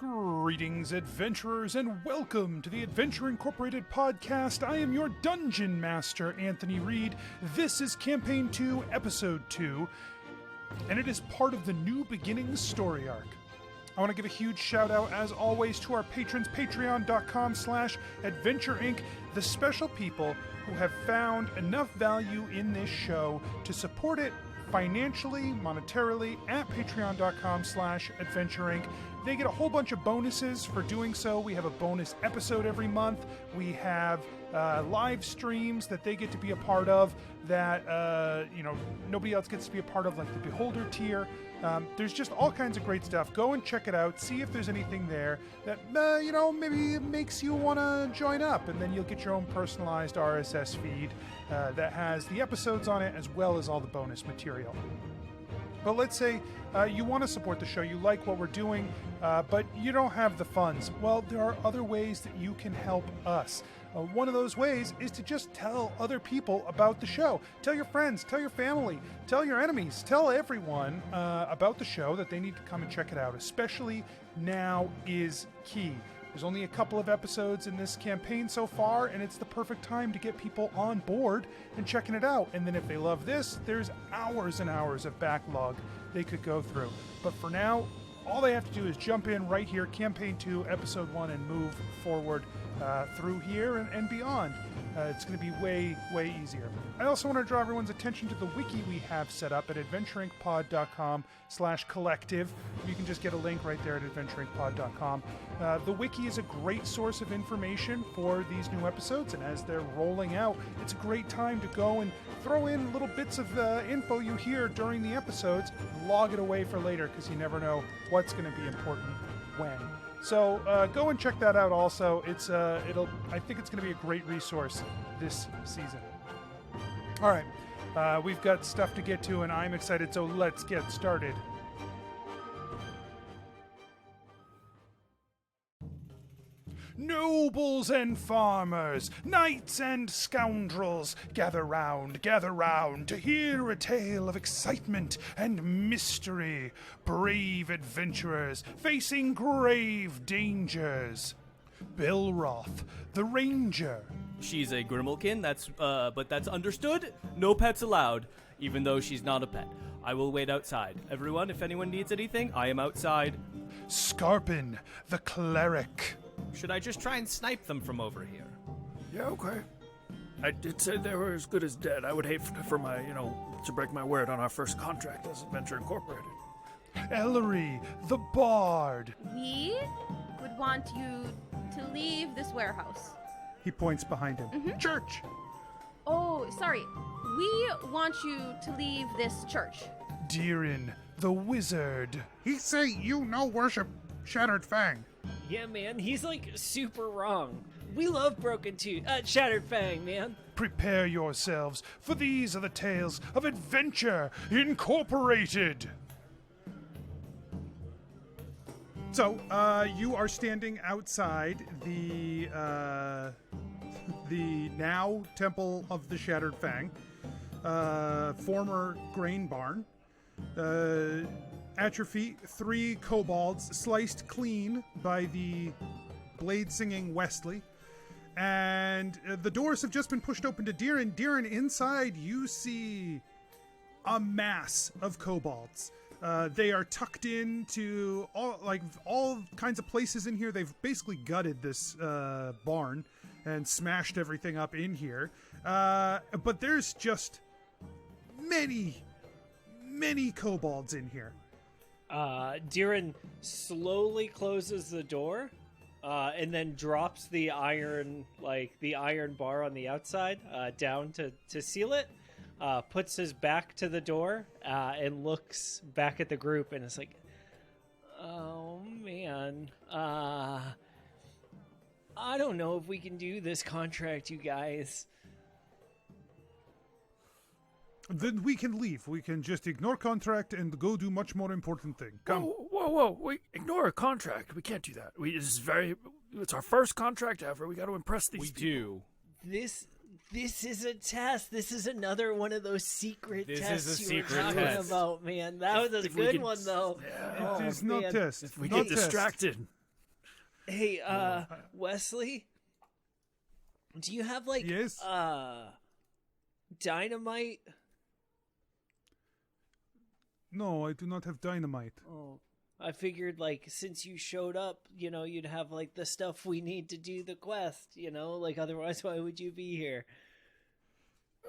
Greetings, adventurers, and welcome to the Adventure Incorporated podcast. I am your Dungeon Master, Anthony Reed. This is Campaign 2, Episode 2, and it is part of the New Beginnings story arc. I want to give a huge shout out, as always, to our patrons, patreon.com/Adventure Inc., the special people who have found enough value in this show to support it financially, monetarily, at patreon.com/Adventure Inc. They get a whole bunch of bonuses for doing so. We have a bonus episode every month. We have live streams that they get to be a part of that nobody else gets to be a part of, like the Beholder tier. There's just all kinds of great stuff. Go and check it out. See if there's anything there that maybe makes you want to join up, and then you'll get your own personalized RSS feed that has the episodes on it as well as all the bonus material. But let's say you want to support the show, you like what we're doing, but you don't have the funds. Well, there are other ways that you can help us. One of those ways is to just tell other people about the show. Tell your friends, tell your family, tell your enemies, tell everyone about the show that they need to come and check it out. Especially now is key. There's only a couple of episodes in this campaign so far, and it's the perfect time to get people on board and checking it out. And then if they love this, there's hours and hours of backlog they could go through. But for now, all they have to do is jump in right here, Campaign 2, Episode 1, and move forward through here and beyond. It's going to be way, way easier. I also want to draw everyone's attention to the wiki we have set up at adventureincpod.com/collective. You can just get a link right there at adventureincpod.com. The wiki is a great source of information for these new episodes, and as they're rolling out, it's a great time to go and throw in little bits of info you hear during the episodes, log it away for later, because you never know what's going to be important when. So go and check that out also. I think it's going to be a great resource this season. All right, we've got stuff to get to, and I'm excited, so let's get started. Nobles and farmers, knights and scoundrels, gather round to hear a tale of excitement and mystery. Brave adventurers facing grave dangers. Belroth, the ranger. She's a Grimalkin, but that's understood. No pets allowed, even though she's not a pet. I will wait outside. Everyone, if anyone needs anything, I am outside. Skarpin, the cleric. Should I just try and snipe them from over here? Yeah, okay. I did say they were as good as dead. I would hate for my, to break my word on our first contract as Adventure Incorporated. Ellery, the bard. We would want you to leave this warehouse. He points behind him. Mm-hmm. Church. Oh, sorry. We want you to leave this church. ReedDeeran, the wizard. He say you no worship Shattered Fang. Yeah, man, he's super wrong. We love Broken Tooth, Shattered Fang, man. Prepare yourselves, for these are the tales of Adventure Incorporated. So, you are standing outside the now Temple of the Shattered Fang, former grain barn. At your feet, 3 kobolds sliced clean by the blade-singing Wesley. And the doors have just been pushed open to ReedDeeran. ReedDeeran, inside you see a mass of kobolds. They are tucked into all kinds of places in here. They've basically gutted this barn and smashed everything up in here. But there's just many kobolds in here. ReedDeeran slowly closes the door, and then drops the iron bar on the outside, down to seal it, puts his back to the door, and looks back at the group and is like, oh man, I don't know if we can do this contract, you guys. Then we can leave. We can just ignore contract and go do much more important thing. Come. Whoa. Wait, ignore a contract. We can't do that. It's our first contract ever. We got to impress these people. This is a test. This is another one of those secret tests you were talking about, man. That was a good one, though. Yeah. It is not test. If we get distracted. Hey, Wesley, do you have like Yes? dynamite? No, I do not have dynamite. Oh, I figured like since you showed up, you'd have like the stuff we need to do the quest. Like otherwise, why would you be here?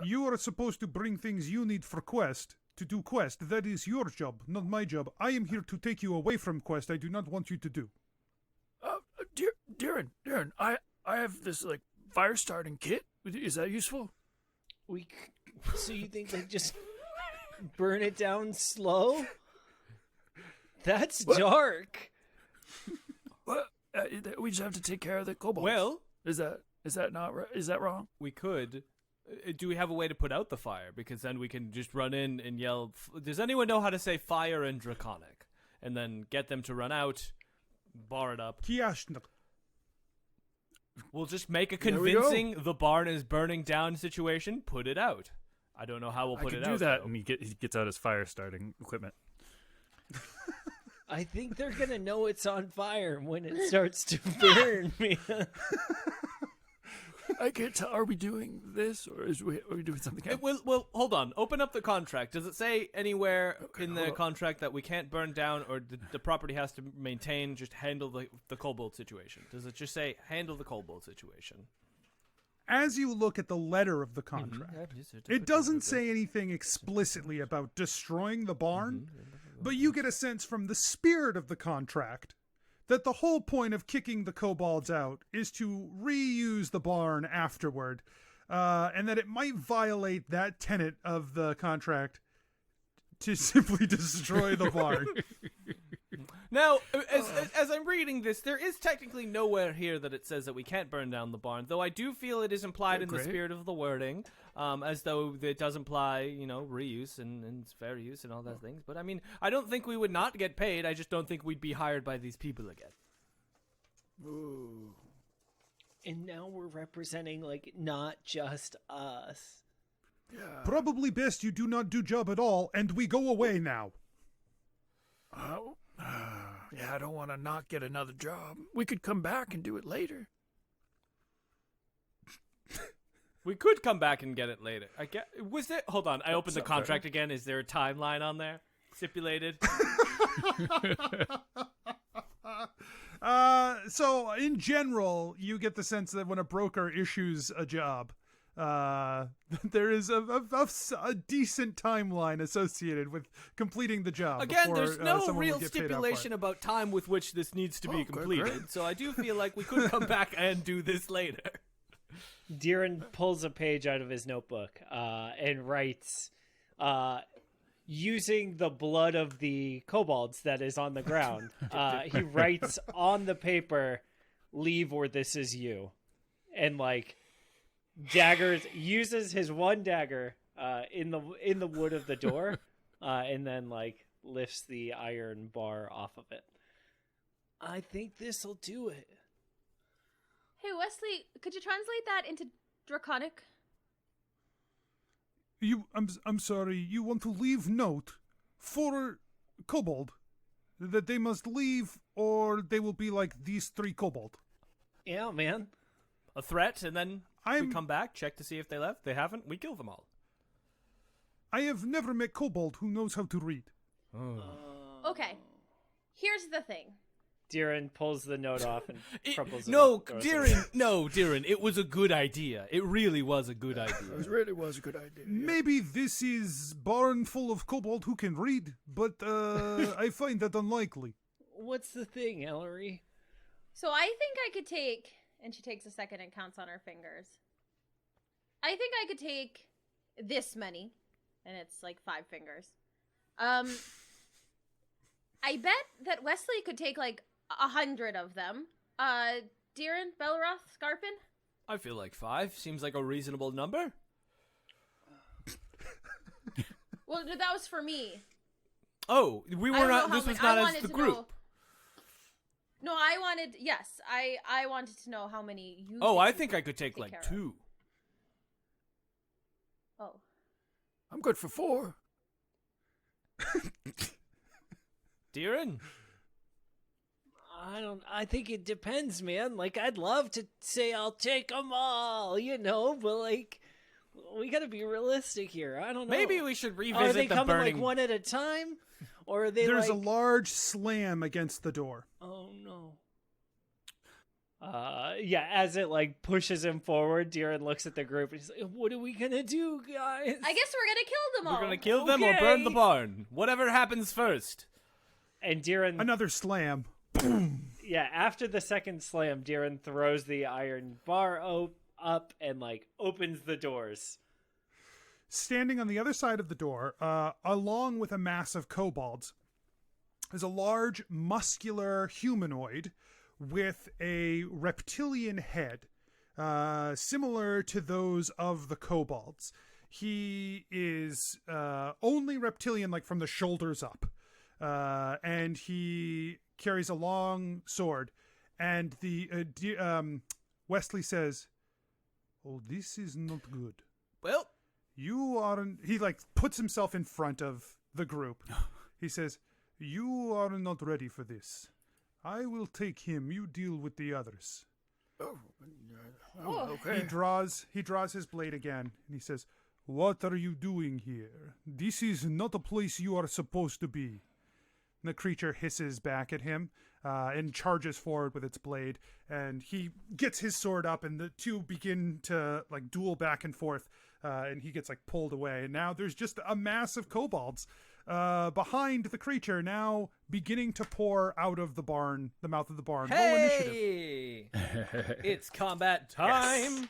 You are supposed to bring things you need for quest. To do quest, that is your job, not my job. I am here to take you away from quest I do not want you to do. Deeran, I have this like fire starting kit. Is that useful? So you think they just burn it down slow? That's dark. What? We just have to take care of the kobolds. Well, is that not right? Is that wrong? we could. Do we have a way to put out the fire? Because then we can just run in and yell. Does anyone know how to say fire in Draconic? And then get them to run out, bar it up. Kiashnak. We'll just make a There we go. convincing the barn is burning down situation. Put it out. I don't know how we'll put it I out. could do that, though. and he gets out his fire starting equipment. I think they're gonna know it's on fire when it starts to burn, man. I can't tell. Are we doing this, or are we doing something else? Well, hold on. Open up the contract. Does it say anywhere in the hold on. contract that we can't burn down or the property has to maintain, just handle the kobold situation? Does it just say handle the kobold situation? As you look at the letter of the contract, it doesn't say anything explicitly about destroying the barn, but you get a sense from the spirit of the contract that the whole point of kicking the kobolds out is to reuse the barn afterward, and that it might violate that tenet of the contract to simply destroy the barn. Now, as I'm reading this, there is technically nowhere here that it says that we can't burn down the barn, though I do feel it is implied in the great. spirit of the wording, as though it does imply, reuse and fair use and all those things. But I mean, I don't think we would not get paid. I just don't think we'd be hired by these people again. Ooh. And now we're representing like not just us. Yeah. Probably best you do not do job at all, and we go away now. Yeah, I don't want to not get another job. We could come back and do it later. We could come back and get it later. Hold on. I opened the Sorry. contract again. Is there a timeline on there? Stipulated? So in general, you get the sense that when a broker issues a job, there is a decent timeline associated with completing the job. Again, before, there's no someone real would get paid out for stipulation it. about time with which this needs to be Oh, completed. great. So I do feel like we could come back and do this later. Deeran pulls a page out of his notebook and writes, using the blood of the kobolds that is on the ground, he writes on the paper, "Leave or this is you," and like daggers, uses his one dagger in the wood of the door, and then like lifts the iron bar off of it. I think this'll do it. Hey, Wesley, could you translate that into Draconic? I'm sorry. You want to leave note for kobold that they must leave, or they will be like these three kobold. Yeah, man. A threat, and then we come back, check to see if they left. They haven't, we kill them all. I have never met kobold who knows how to read. Okay. Here's the thing. Deeran pulls the note off and crumples it No, up, throws it away. Deeran, it was a good idea. It really was a good idea. It really was a good idea. Yeah. Maybe this is barn full of kobold who can read, but I find that unlikely. What's the thing, Ellery? So I think I could take, and she takes a second and counts on her fingers. I think I could take this many, and it's like 5 fingers. I bet that Wesley could take like 100 of them. Deeran, Belroth, Skarpin? I feel like 5 seems like a reasonable number. Well, that was for me. Oh, we I were don't know not. how This was many- I not as wanted the to group. know- No, I wanted. Yes, I wanted to know how many you. Oh, I you think I could take care like of. 2. Oh, I'm good for 4. Deeran? I don't I think it depends, man. Like, I'd love to say I'll take them all, but like, we gotta be realistic here. I don't know. Maybe we should revisit Are they the coming burning. like one at a time, or are they? There's a like... large slam against the door. Oh no. Yeah, as it like pushes him forward, Deeran looks at the group and he's like, "What are we gonna do, guys?" I guess we're gonna kill them all. We're gonna kill them or burn the Okay. barn. Whatever happens first. And Deeran, Another slam. yeah, after the second slam, Deeran throws the iron bar up and like opens the doors. Standing on the other side of the door, along with a mass of kobolds, is a large, muscular humanoid with a reptilian head, similar to those of the kobolds. He is only reptilian, like from the shoulders up, and he carries a long sword. And Wesley says, "Oh, this is not good. Well, You aren't." He like puts himself in front of the group. He says, "You are not ready for this. I will take him. You deal with the others." Okay. He draws his blade again, and he says, "What are you doing here? This is not a place you are supposed to be." And the creature hisses back at him and charges forward with its blade. And he gets his sword up, and the two begin to like duel back and forth. And he gets like pulled away. And now there's just a mass of kobolds behind the creature, now beginning to pour out of the barn, the mouth of the barn. Roll initiative. hey! It's combat time.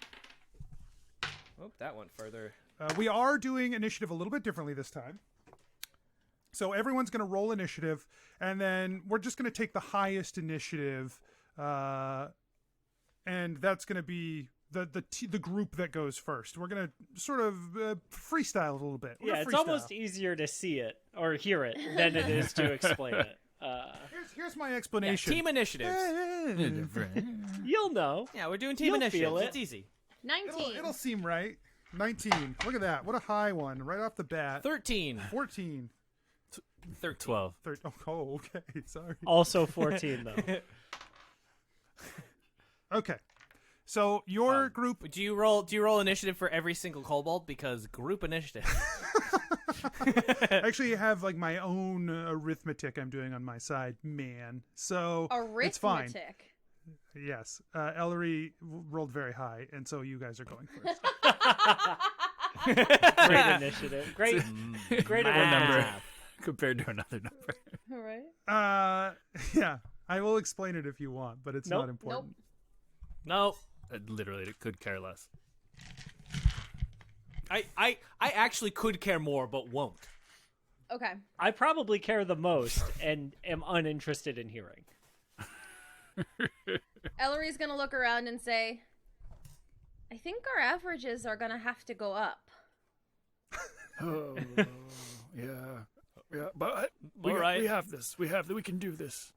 Oh, that went further. We are doing initiative a little bit differently this time. So everyone's going to roll initiative, and then we're just going to take the highest initiative, and that's going to be the group that goes first. We're going to sort of freestyle a little bit. We're Yeah, gonna it's freestyle. almost easier to see it or hear it than it is to explain it. Here's my Yeah, explanation. team initiatives. You'll know. Yeah, we're doing team You'll initiatives. feel it. It's easy. 19. It'll seem right. 19. Look at that. What a high one right off the bat. 13. 14. 12. Oh, okay. Sorry. Also 14 though. Okay. So your group. Do you roll initiative for every single kobold? Because group initiative. Actually, I have like my own arithmetic I'm doing on my side, man. So it's fine. Arithmetic. Yes. Ellery rolled very high, and so you guys are going first. Great initiative. Great Number compared to another number. All right. Yeah. I will explain it if you want, but it's Nope. not important. No. Literally, it could care less. I actually could care more, but won't. Okay. I probably care the most and am uninterested in hearing. Ellery's gonna look around and say, "I think our averages are gonna have to go up." Oh, yeah. Yeah, but All right. we have this. We can do this.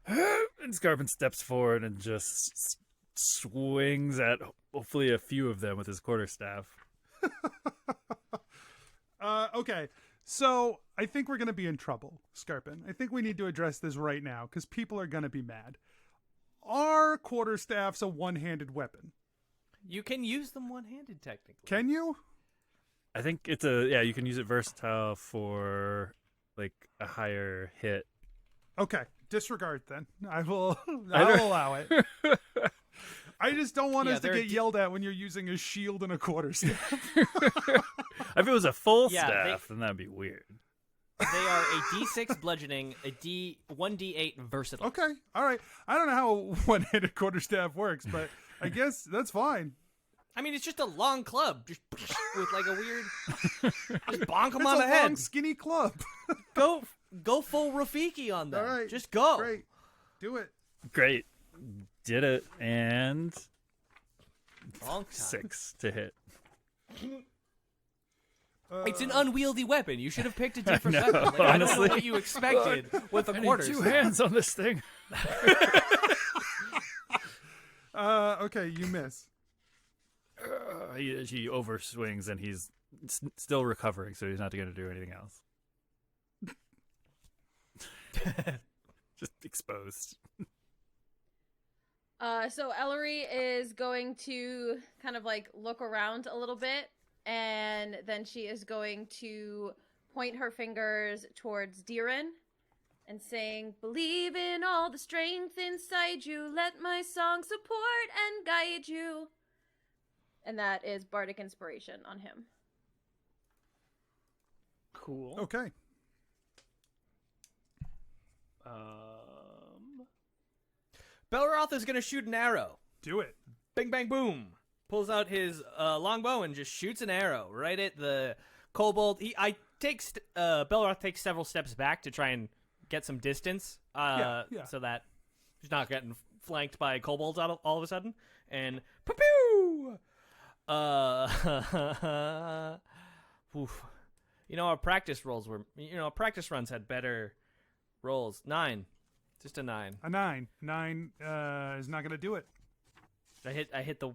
And Skarpin steps forward and just swings at hopefully a few of them with his quarterstaff. Okay. So I think we're going to be in trouble, Skarpin. I think we need to address this right now because people are going to be mad. Are quarterstaffs a one-handed weapon? You can use them one-handed, technically. Can you? I think it's you can use it versatile for like a higher hit. Okay. Disregard then. I'll allow it. I just don't want us to get yelled at when you're using a shield and a quarterstaff. If it was a full Yeah, staff, then that'd be weird. They are a D6 bludgeoning, a 1D8 versatile. Okay. All right. I don't know how a one-handed quarterstaff works, but I guess that's fine. I mean, it's just a long club, just with like a weird, just bonk them It's on a the head. long, skinny club. Go full Rafiki on them. All right. Just go. Great. Do it. Great. Did it, and Bonk time. 6 to hit. It's an unwieldy weapon. You should have picked a different know, weapon. Like, I don't know honestly. what you expected with a I need quarter. 2 hands on this thing. Okay, you miss. He overswings, and he's still recovering, so he's not going to do anything else. Just exposed. So Ellery is going to kind of like look around a little bit, and then she is going to point her fingers towards Deeran and saying, "Believe in all the strength inside you, let my song support and guide you." And that is Bardic Inspiration on him. Cool. Okay. Belroth is gonna shoot an arrow. Do it. Bing, bang, boom. Pulls out his longbow and just shoots an arrow right at the kobold. Belroth takes several steps back to try and get some distance, so that he's not getting flanked by kobolds all of a sudden. And pew. Oof. Our practice rolls practice runs had better rolls. 9. Just a 9. A 9. 9 is not going to do it. I hit the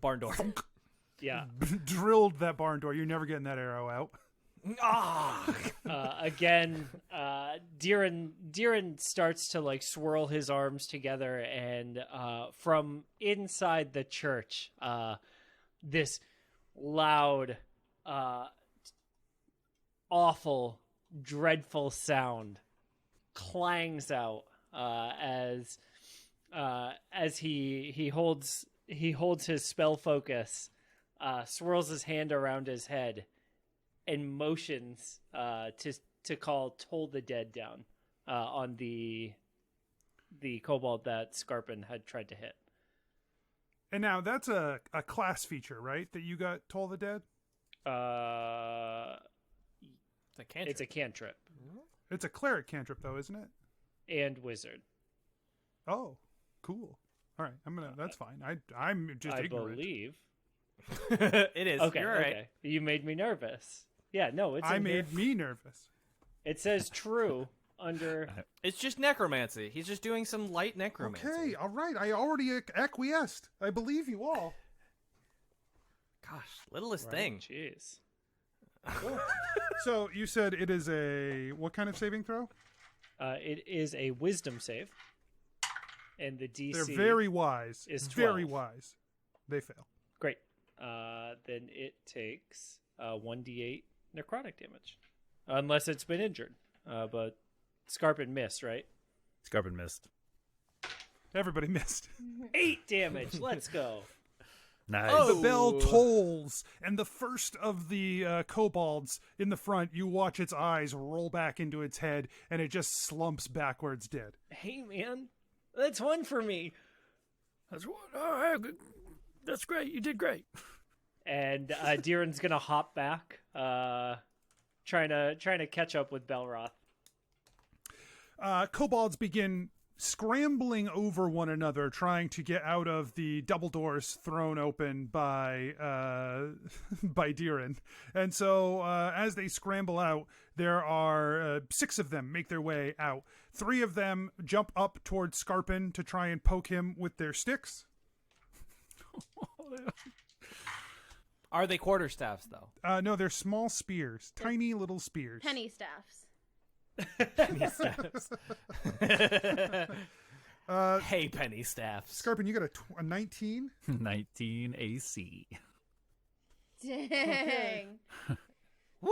barn door. Yeah. Drilled that barn door. You're never getting that arrow out. Again, Deeran starts to like swirl his arms together, and from inside the church, this loud, awful, dreadful sound clangs out as he holds his spell focus, swirls his hand around his head, and motions to call Toll the Dead down on the kobold that Skarpin had tried to hit. And now that's a class feature, right? That you got Toll the Dead? It's a cantrip. It's a cleric cantrip, though, isn't it? And wizard. Oh, cool. All right, that's fine. I'm just ignorant. I believe. It is. Okay, You're right. okay. You made me nervous. Yeah, no, it's. I made me nervous. It says true under. It's just necromancy. He's just doing some light necromancy. Okay, all right. I already acquiesced. I believe you all. Gosh, littlest thing. Jeez. So you said it is a what kind of saving throw? It is a wisdom save, and the DC. They're very wise. Is 12. Very wise. They fail. Great. Then it takes 1d8 necrotic damage, unless it's been injured. But Skarpin missed, right? Skarpin missed. Everybody missed. 8 damage. Let's go. Nice. The bell tolls, and the first of the kobolds in the front, you watch its eyes roll back into its head, and it just slumps backwards dead. Hey, man. That's one for me. That's what. Oh, that's great. You did great. And Deeran's gonna hop back, trying to catch up with Belroth. Kobolds begin scrambling over one another, trying to get out of the double doors thrown open by Deeran. And so as they scramble out, there are 6 of them make their way out. 3 of them jump up towards Skarpin to try and poke him with their sticks. Are they quarterstaffs, though? No, they're small spears. Tiny little spears. Penny staffs. Penny staffs. Hey, penny staffs. Skarpin, you got a 19? 19 AC. Dang. Woo!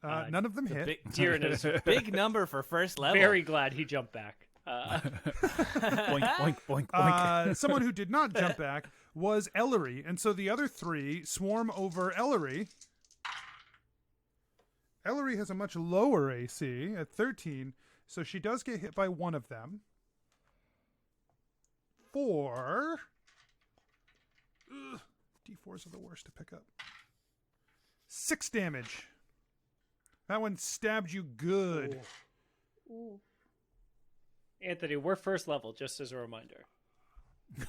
None of them hit. Deeran is Big number for first level. very glad he jumped back. Boink, boink, boink, boink. Someone who did not jump back was Ellery, and so the other 3 swarm over Ellery. Ellery has a much lower AC at 13, so she does get hit by one of them. 4. D4s are the worst to pick up. 6 damage. That one stabbed you good. Ooh. Anthony, we're first level, just as a reminder.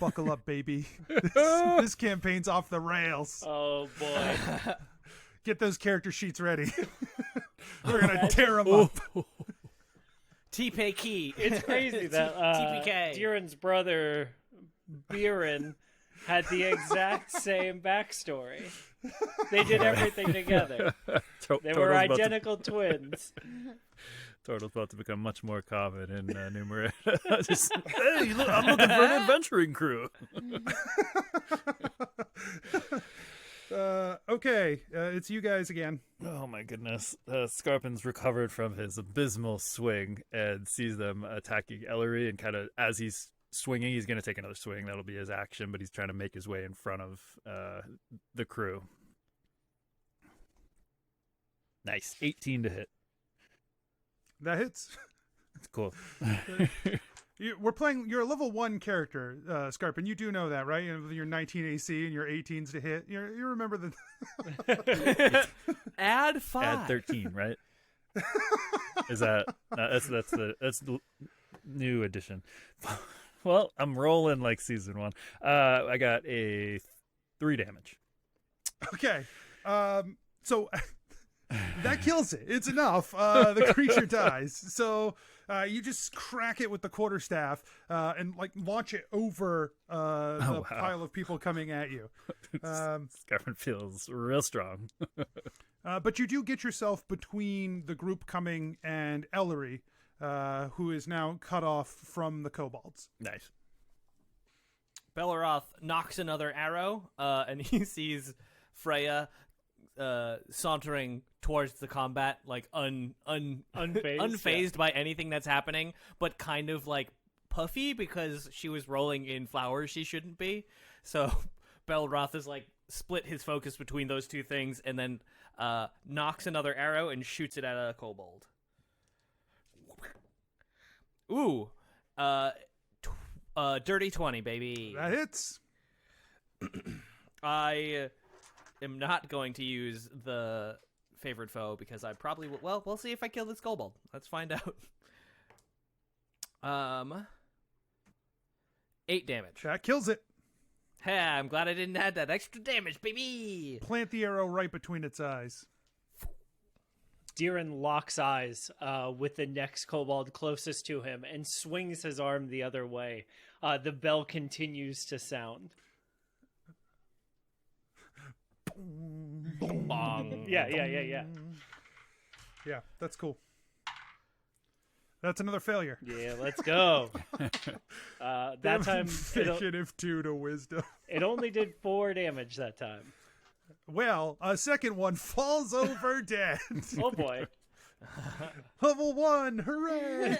Buckle up, baby. This campaign's off the rails. Oh, boy. Get those character sheets ready. We're going to tear them up. TPK. It's crazy that TPK. Deeran's brother, Beeran, had the exact same backstory. They did everything together. They were identical twins. Turtle's about to become much more common in Numerate. Just, hey, look, I'm looking for an adventuring crew. Okay, it's you guys again. Oh my goodness. Skarpin's recovered from his abysmal swing and sees them attacking Ellery, and kind of as he's swinging, he's going to take another swing. That'll be his action, but he's trying to make his way in front of the crew. Nice. 18 to hit. That hits. Cool. You're a level 1 character, Skarpin. You do know that, right? You're 19 AC and you're 18s to hit. You remember the... Add 5. Add 13, right? Is that... that's the new addition. Well, I'm rolling like season 1. I got a 3 damage. Okay. So that kills it. It's enough. The creature dies. So you just crack it with the quarterstaff and like launch it over the pile of people coming at you. Skarpin feels real strong. But you do get yourself between the group coming and Ellery, who is now cut off from the kobolds. Nice. Belroth knocks another arrow, and he sees Freya sauntering towards the combat, like unfazed by anything that's happening, but kind of like puffy because she was rolling in flowers she shouldn't be. So Belroth is like split his focus between those two things, and then knocks another arrow and shoots it at a kobold. Ooh, dirty 20, baby. That hits. I am not going to use the favored foe because I probably will. Well, we'll see if I kill this kobold. Let's find out. 8 damage. That kills it. Hey, I'm glad I didn't add that extra damage, baby. Plant the arrow right between its eyes. Deeran locks eyes with the next kobold closest to him and swings his arm the other way. The bell continues to sound. Bong. Yeah. Yeah, that's cool. That's another failure. Yeah, let's go. That time, Initiative 2 to wisdom. it only did 4 damage that time. Well, a second one falls over dead. Oh boy. Level 1, hooray!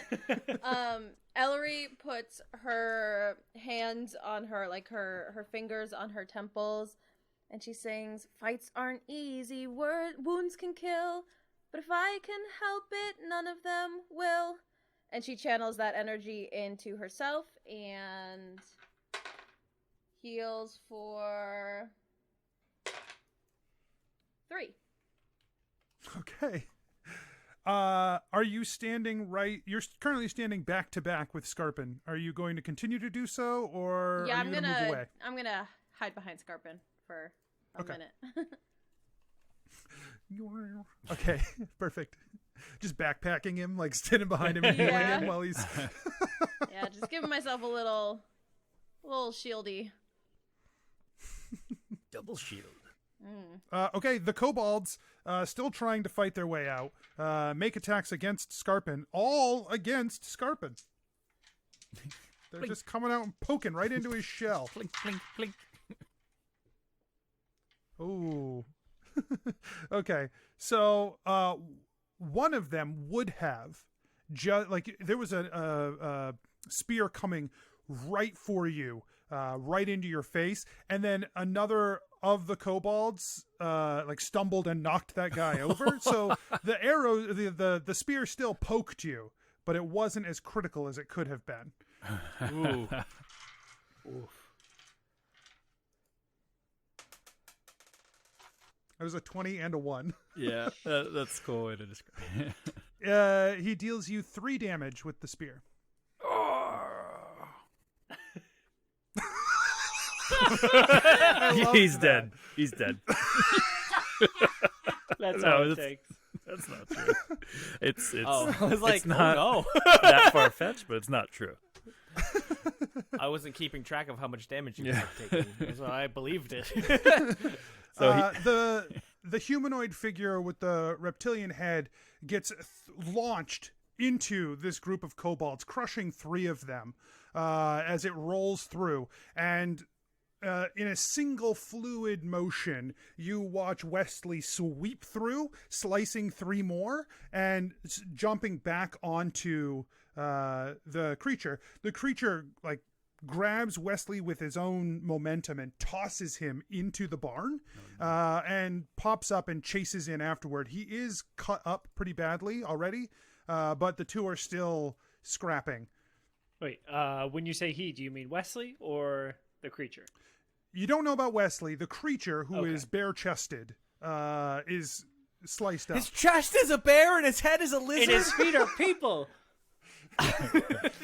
Ellery puts her hands on her fingers on her temples, and she sings, "Fights aren't easy, wounds can kill, but if I can help it, none of them will." And she channels that energy into herself and heals for 3. Okay. Are you standing right? You're currently standing back to back with Skarpin. Are you going to continue to do so, or Yeah, are you going to move away? I'm gonna hide behind Skarpin for a minute. Okay, perfect. Just backpacking him, like standing behind him and healing him while he's... Yeah, just giving myself a little shieldy. Double shield. Okay, the kobolds, still trying to fight their way out, make attacks against Skarpin, all against Skarpin. They're just coming out and poking right into his shell. Blink, blink, blink. Ooh. Okay, so one of them would have there was a spear coming right for you, right into your face, and then another of the kobolds stumbled and knocked that guy over. So the arrow, the spear still poked you, but it wasn't as critical as it could have been. Ooh. Oof. It was a 20 and a 1. Yeah, that's a cool way to describe it. He deals you 3 damage with the spear. He's dead. He's dead. That's all it that's, takes. that's not true. It's I was like, it's not oh no. that far fetched, but it's not true. I wasn't keeping track of how much damage you were taking, so I believed it. So the humanoid figure with the reptilian head gets launched into this group of kobolds, crushing 3 of them as it rolls through. And in a single fluid motion, you watch Wesley sweep through, slicing 3 more, and jumping back onto the creature. The creature, like, grabs Wesley with his own momentum and tosses him into the barn, and pops up and chases in afterward. He is cut up pretty badly already, but the 2 are still scrapping. Wait, when you say he, do you mean Wesley or the creature? You don't know about Wesley. The creature, who is bare-chested, is sliced up. His chest is a bear and his head is a lizard. And his feet are people.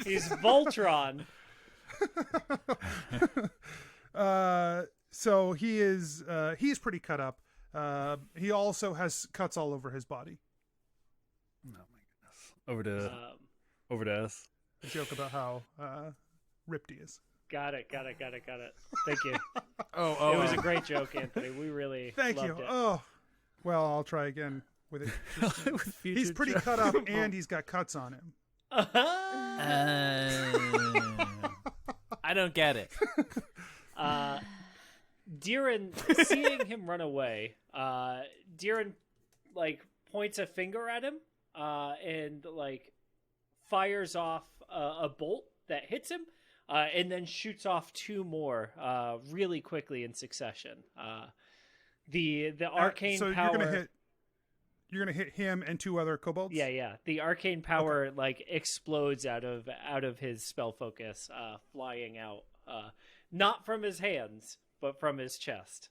He's Voltron. So he's pretty cut up. He also has cuts all over his body. Oh my goodness. Over to us. A joke about how ripped he is. Got it. Thank you. Oh, It was a great joke, Anthony. We really Thank you. loved it. Oh, well, I'll try again with it. He's pretty cut up, and he's got cuts on him. I don't get it. Deeran, seeing him run away, Deeran, like, points a finger at him, and, like, fires off a bolt that hits him, and then shoots off 2 more really quickly in succession. The arcane so power. You're gonna hit him and 2 other kobolds. Yeah. The arcane power like explodes out of his spell focus, flying out, not from his hands, but from his chest.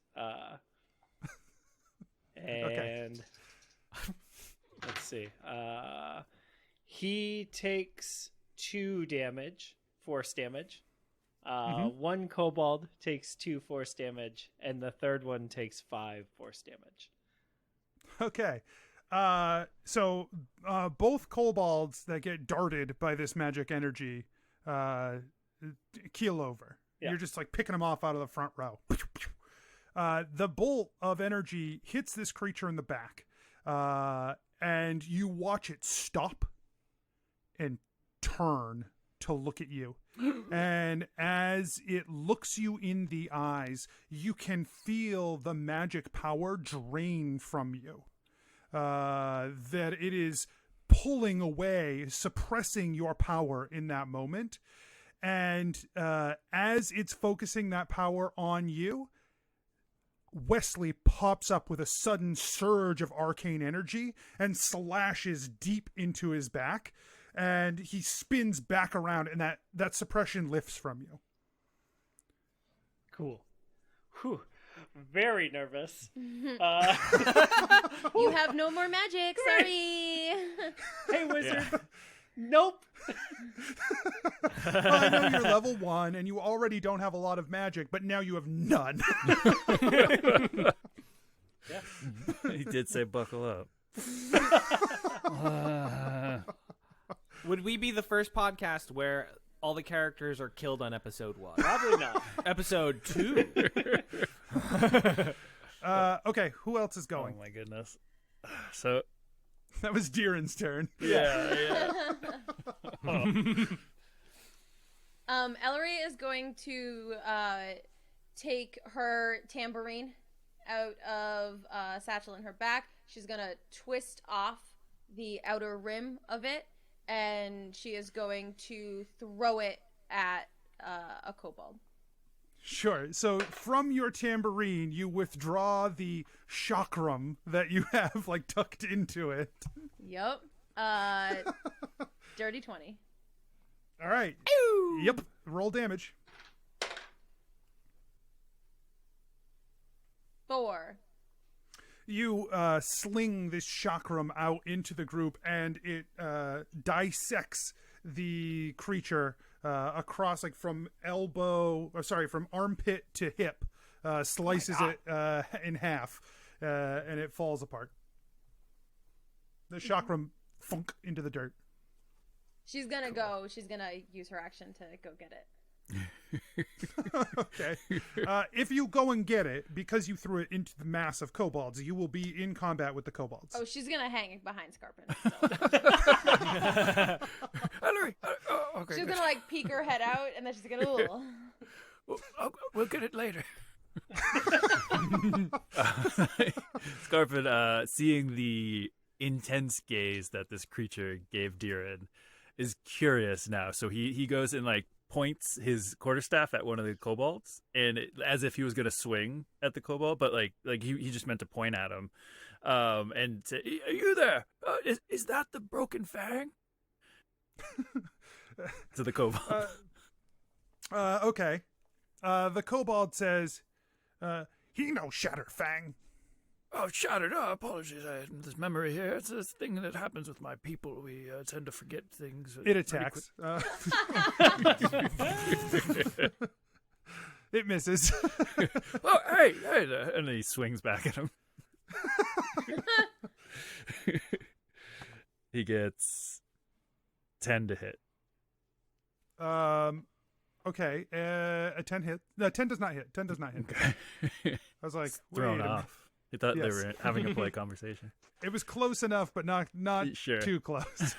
And let's see. He takes 2 damage, force damage. 1 kobold takes 2 force damage, and the 3rd one takes 5 force damage. Okay. So both kobolds that get darted by this magic energy keel over. Yeah. You're just like picking them off out of the front row. The bolt of energy hits this creature in the back, and you watch it stop and turn to look at you. And as it looks you in the eyes, you can feel the magic power drain from you. That it is pulling away, suppressing your power in that moment. And as it's focusing that power on you, Wesley pops up with a sudden surge of arcane energy and slashes deep into his back. And he spins back around, and that suppression lifts from you. Cool. Whew. Very nervous. You have no more magic. Sorry. Hey, wizard. Nope. Well, I know you're level 1, and you already don't have a lot of magic, but now you have none. Yeah. He did say buckle up. Would we be the first podcast where all the characters are killed on episode 1? Probably not. Episode 2? Okay, who else is going? Oh my goodness. So That was Deeran's turn. yeah. Ellery is going to take her tambourine out of satchel in her back. She's gonna twist off the outer rim of it, and she is going to throw it at a kobold. Sure. So from your tambourine, you withdraw the chakram that you have like tucked into it. Yep. Dirty 20. All right. Yep. Roll damage. 4. You sling this chakram out into the group, and it dissects the creature across, like from from armpit to hip, slices it in half, and it falls apart. The chakram funk into the dirt. She's gonna go. She's gonna use her action to go get it. Okay. If you go and get it, because you threw it into the mass of kobolds, you will be in combat with the kobolds. Oh, she's gonna hang behind Skarpin. Ellery! Okay. She's good. gonna like peek her head out, and then she's gonna. Ooh. We'll get it later. Skarpin, seeing the intense gaze that this creature gave Deeran, is curious now. So he goes and like points his quarterstaff at one of the kobolds, and as if he was going to swing at the kobold, but like he just meant to point at him, and say, "Are you there? Is that the broken Fang?" To the kobold. Okay. The kobold says, he no Shattered Fang. Oh, shattered. Oh, apologies. I have this memory here. It's a thing that happens with my people. We tend to forget things. It attacks. It misses. Oh, hey there. And then he swings back at him. He gets 10 to hit. Okay. A 10 hit. No, 10 does not hit. 10 does not hit. Okay. I was like, Thrown wait a minute. off. He thought they Yes. were having a polite conversation. It was close enough, but not Sure. too close.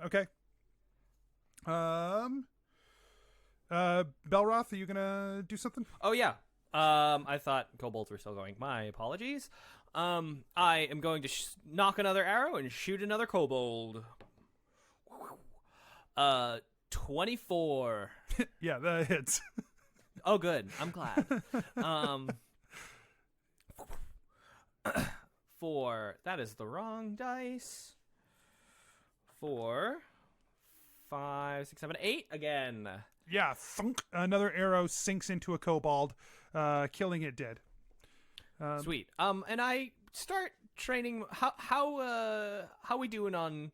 Okay. Belroth, are you gonna do something? Oh yeah. I thought kobolds were still going. My apologies. I am going to knock another arrow and shoot another kobold. 24. Yeah, that hits. Oh, good. I'm glad. 4. That is the wrong dice. 4, 5, 6, 7, 8 again. Yeah, thunk. Another arrow sinks into a kobold, killing it dead. Sweet. And I start training. How we doing on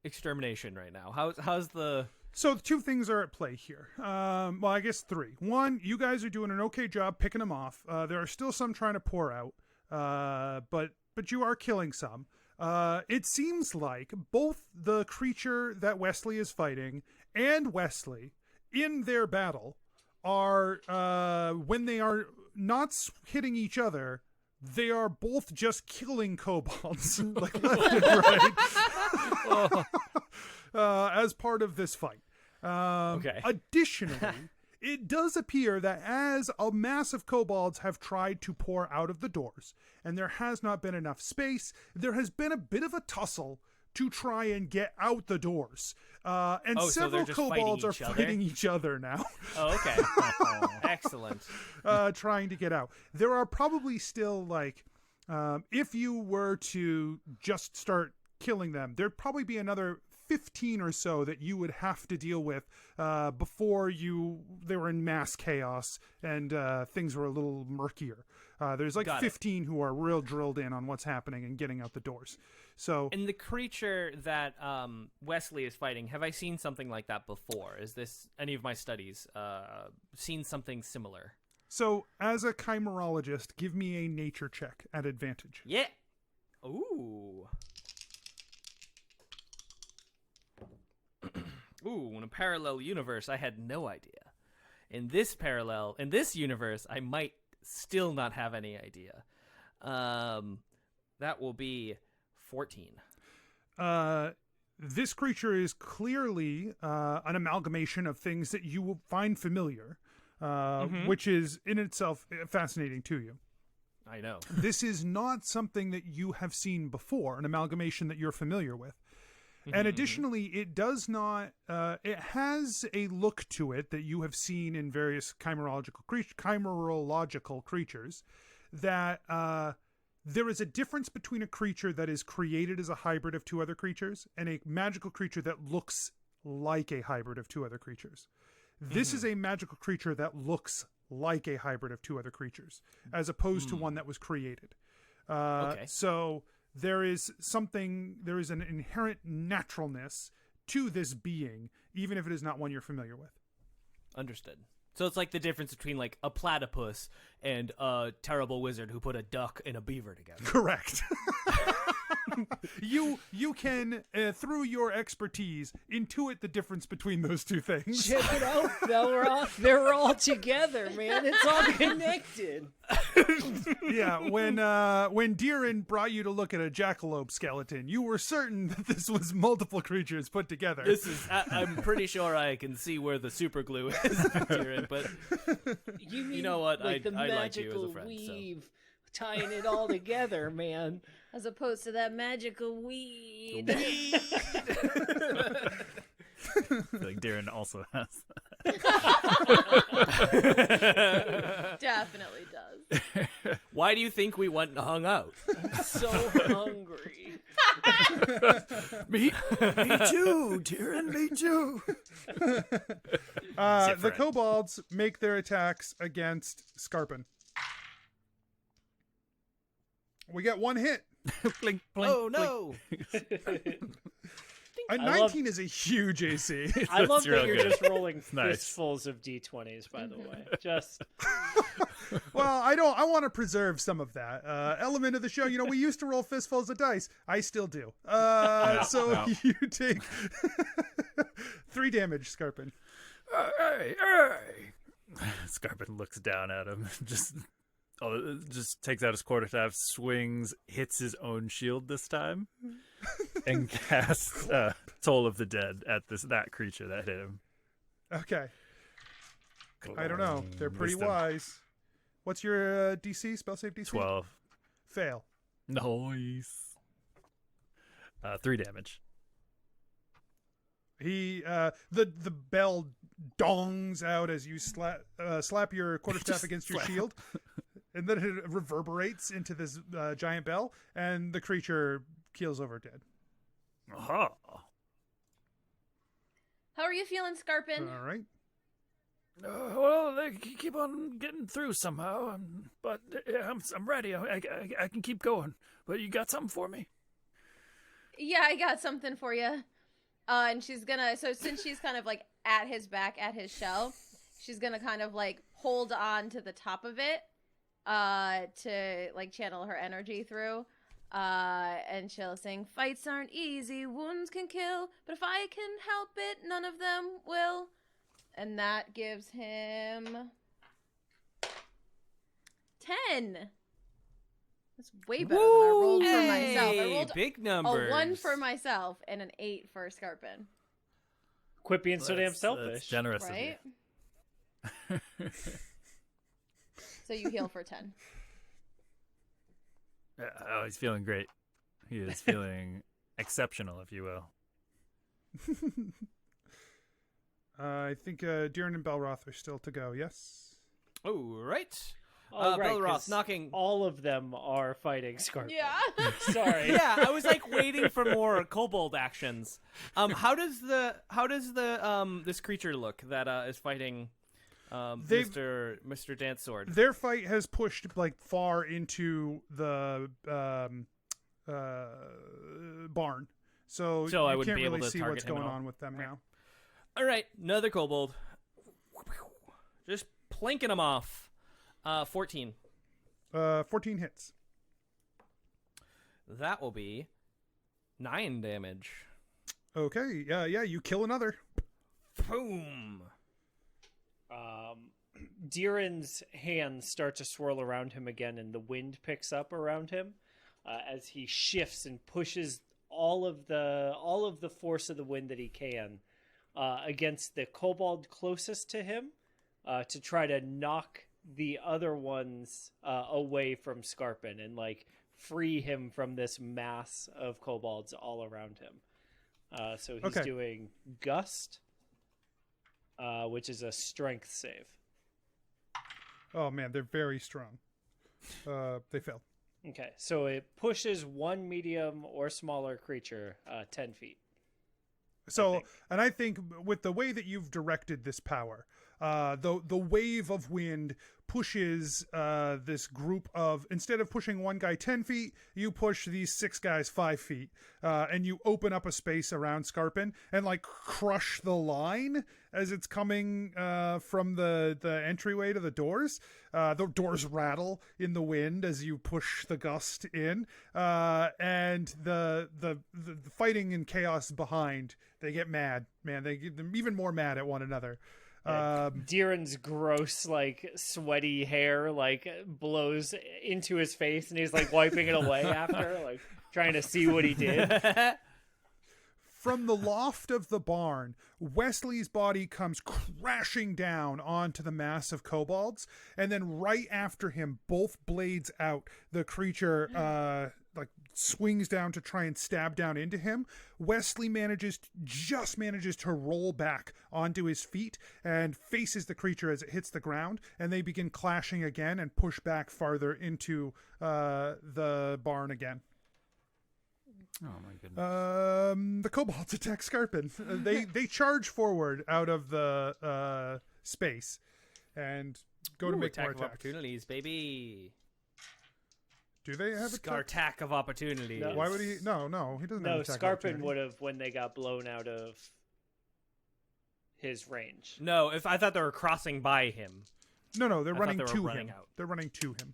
extermination right now? How's the? So the two things are at play here. Well, I guess 3. 1, you guys are doing an okay job picking them off. There are still some trying to pour out, but you are killing some. It seems like both the creature that Wesley is fighting and Wesley in their battle are, when they are not hitting each other, they are both just killing kobolds, like left and right, as part of this fight. Okay. Additionally, it does appear that as a mass of kobolds have tried to pour out of the doors, and there has not been enough space, there has been a bit of a tussle to try and get out the doors. And so several they're just kobolds are fighting each other? fighting each other now. Oh, okay. Excellent. Trying to get out. There are probably still, like, if you were to just start killing them, there'd probably be another 15 or so that you would have to deal with before they were in mass chaos and things were a little murkier. There's like Got it. 15 who are real drilled in on what's happening and getting out the doors. So, And the creature that Wesley is fighting, have I seen something like that before? Is this any of my studies seen something similar? so as a chimerologist, give me a nature check at advantage. Yeah. Ooh. Ooh, in a parallel universe, I had no idea. In this universe, I might still not have any idea. That will be 14. This creature is clearly an amalgamation of things that you will find familiar, which is in itself fascinating to you. I know. This is not something that you have seen before, an amalgamation that you're familiar with. And additionally, it does not, it has a look to it that you have seen in various chimerological creatures, that there is a difference between a creature that is created as a hybrid of 2 other creatures and a magical creature that looks like a hybrid of 2 other creatures. This is a magical creature that looks like a hybrid of 2 other creatures, as opposed to one that was created. Okay. So there is an inherent naturalness to this being, even if it is not one you're familiar with. Understood. So it's like the difference between like a platypus and a terrible wizard who put a duck and a beaver together. Correct. You can, through your expertise, intuit the difference between those two things. Check it out, Belroth. They're all together, man. It's all connected. Yeah, when Deeran brought you to look at a jackalope skeleton, you were certain that this was multiple creatures put together. I'm pretty sure I can see where the super glue is, Deeran, but You mean know what? Like the I like you as a magical friend, so. weave, tying it all together, man. As opposed to that magical weed. Like Deeran also has Definitely does. why do you think we went and hung out? So hungry. Me too, Deeran, me too. The kobolds make their attacks against Skarpin. We get one hit. blink, blink. Oh no! A 19 is a huge AC. I love that real you're good. just rolling Nice. fistfuls of d20s, by the way. Just Well, I want to preserve some of that element of the show. You know, we used to roll fistfuls of dice. I still do. So you take 3 damage, Skarpin. Hey. Skarpin looks down at him, just takes out his quarterstaff, swings, hits his own shield this time, and casts Toll of the Dead at that creature that hit him. Okay. I don't know. They're pretty Wisdom. wise. What's your DC? Spell save DC? 12. Fail. Nice. 3 damage. He the bell dongs out as you slap your quarterstaff against your shield, and then it reverberates into this giant bell, and the creature keels over dead. Aha. How are you feeling, Skarpin? All right. Well, they keep on getting through somehow, but I'm ready. I can keep going. But you got something for me? Yeah, I got something for you. And she's gonna, so since she's kind of like at his back, at his shell, she's gonna kind of like hold on to the top of it, to like channel her energy through. And she'll sing, "Fights aren't easy, wounds can kill, but if I can help it, none of them will." And that gives him 10. That's way better than I rolled for myself. I rolled Big numbers. a 1 for myself and an 8 for Skarpin. quit being so damn That's selfish. generous Right? of you. So you heal for 10. Oh, he's feeling great. He is feeling exceptional, if you will. I think Deeran and Belroth are still to go. Yes. Oh, right. Oh, right, Belroth 'cause knocking. all of them are fighting Skarpin. Yeah. Sorry. Yeah, I was like waiting for more kobold actions. How does this creature look that is fighting Mr. Dance Sword? Their fight has pushed like far into the barn, so I you wouldn't can't be able really to see target what's him at going all. on with them now. All right, another kobold. Just plinking him off. 14. 14 hits. That will be 9 damage. Okay, yeah, you kill another. Boom. Deeran's hands start to swirl around him again, and the wind picks up around him as he shifts and pushes all of the force of the wind that he can against the kobold closest to him to try to knock the other ones away from Skarpin and like free him from this mass of kobolds all around him. So he's doing Gust, which is a strength save. Oh man, they're very strong. They fail. Okay, so it pushes one medium or smaller creature 10 feet. So, and I think with the way that you've directed this power, the wave of wind pushes this group of, instead of pushing one guy 10 feet, you push these 6 guys 5 feet, and you open up a space around Skarpin and like crush the line as it's coming from the entryway to the doors. The doors rattle in the wind as you push the gust in, and the fighting and chaos behind, they get mad, man. They get them even more mad at one another. Deeran's gross, like sweaty hair, like blows into his face, and he's like wiping it away after, like trying to see what he did. From the loft of the barn, Wesley's body comes crashing down onto the mass of kobolds, and then right after him, both blades out, the creature like swings down to try and stab down into him. Wesley just manages to roll back onto his feet and faces the creature as it hits the ground, and they begin clashing again and push back farther into the barn again. Oh my goodness. The kobolds attack Skarpin. They charge forward out of the space and go to make attack more of attacks. opportunities, baby. Do they have attack? Skartack of opportunities. No. Why would he? No, he doesn't No, have attack. Skarpin opportunity. would have when they got blown out of his range. No, if I thought they were crossing by him. No, they're I running thought they to were running him. out. They're running to him.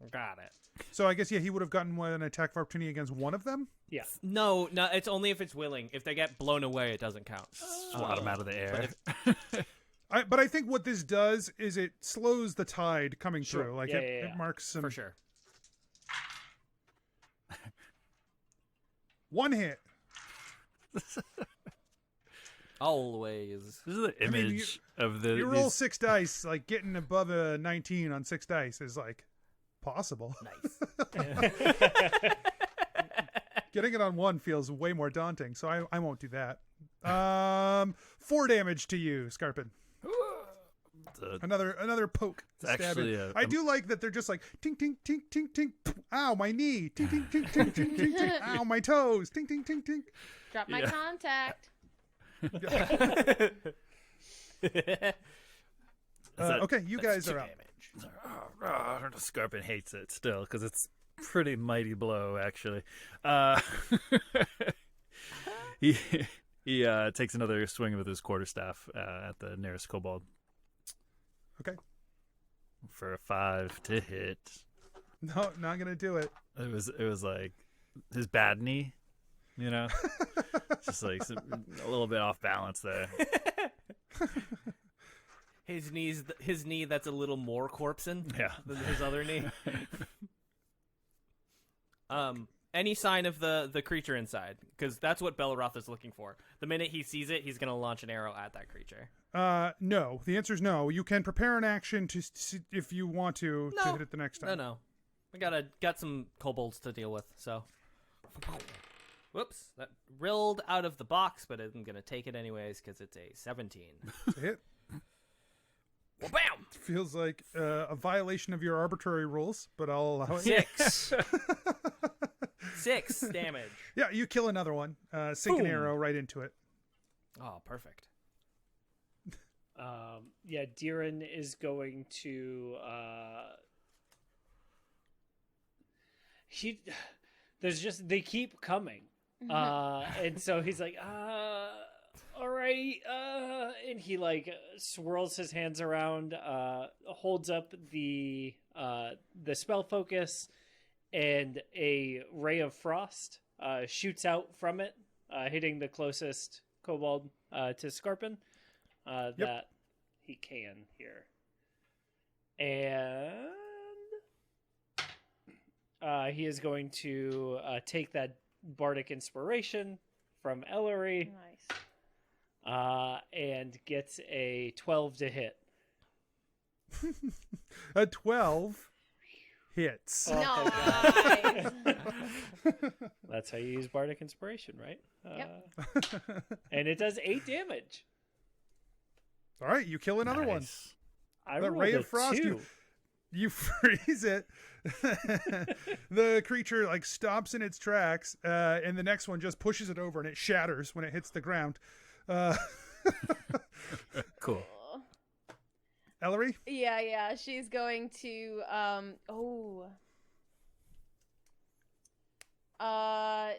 Got it. So I guess he would have gotten an attack of opportunity against one of them. Yeah. No, it's only if it's willing. If they get blown away, it doesn't count. Swat him out of the air. But I think what this does is it slows the tide coming Sure. through. Like Yeah, it marks some For sure. one hit. Always. This is the image of the. You roll 6 dice, like getting above a 19 on 6 dice is like possible. Nice. Getting it on 1 feels way more daunting, so I won't do that. 4 damage to you, Skarpin. Another poke. It's actually I do like that they're just like tink tink tink tink tink. Ow, my knee. Tink tink tink tink tink tink tink. Ow, my toes. Tink tink tink tink. Drop my contact. Okay, you guys are up. Skarpin hates it still because it's pretty mighty blow actually. He takes another swing with his quarterstaff at the nearest kobold. Okay. For a 5 to hit. No, not gonna do it. It was like his bad knee, you know, just like a little bit off balance there. His knee that's a little more corpsing than his other knee. Any sign of the creature inside? Because that's what Belroth is looking for. The minute he sees it, he's going to launch an arrow at that creature. No. The answer is no. You can prepare an action to if you want to hit it the next time. No. We got some kobolds to deal with, so. Whoops. That rilled out of the box, but I'm going to take it anyways because it's a 17. It's a hit. Well, bam! Feels like a violation of your arbitrary rules, but I'll allow it. 6. 6 damage. Yeah, you kill another one. Sink an arrow right into it. Oh, perfect. Deeran is going to they keep coming. And so he's like, all right, and he like swirls his hands around, holds up the spell focus, and a ray of frost shoots out from it, hitting the closest kobold to Skarpin that he can here. And he is going to take that bardic inspiration from Ellori. Nice. And gets a 12 to hit. A 12 hits. Nice. That's how you use bardic inspiration, right? Yep. And it does 8 damage. All right, you kill another one. I That rolled ray a of frost, 2. you freeze it. The creature like stops in its tracks, and the next one just pushes it over, and it shatters when it hits the ground. Cool. Ellery? Yeah. She's going to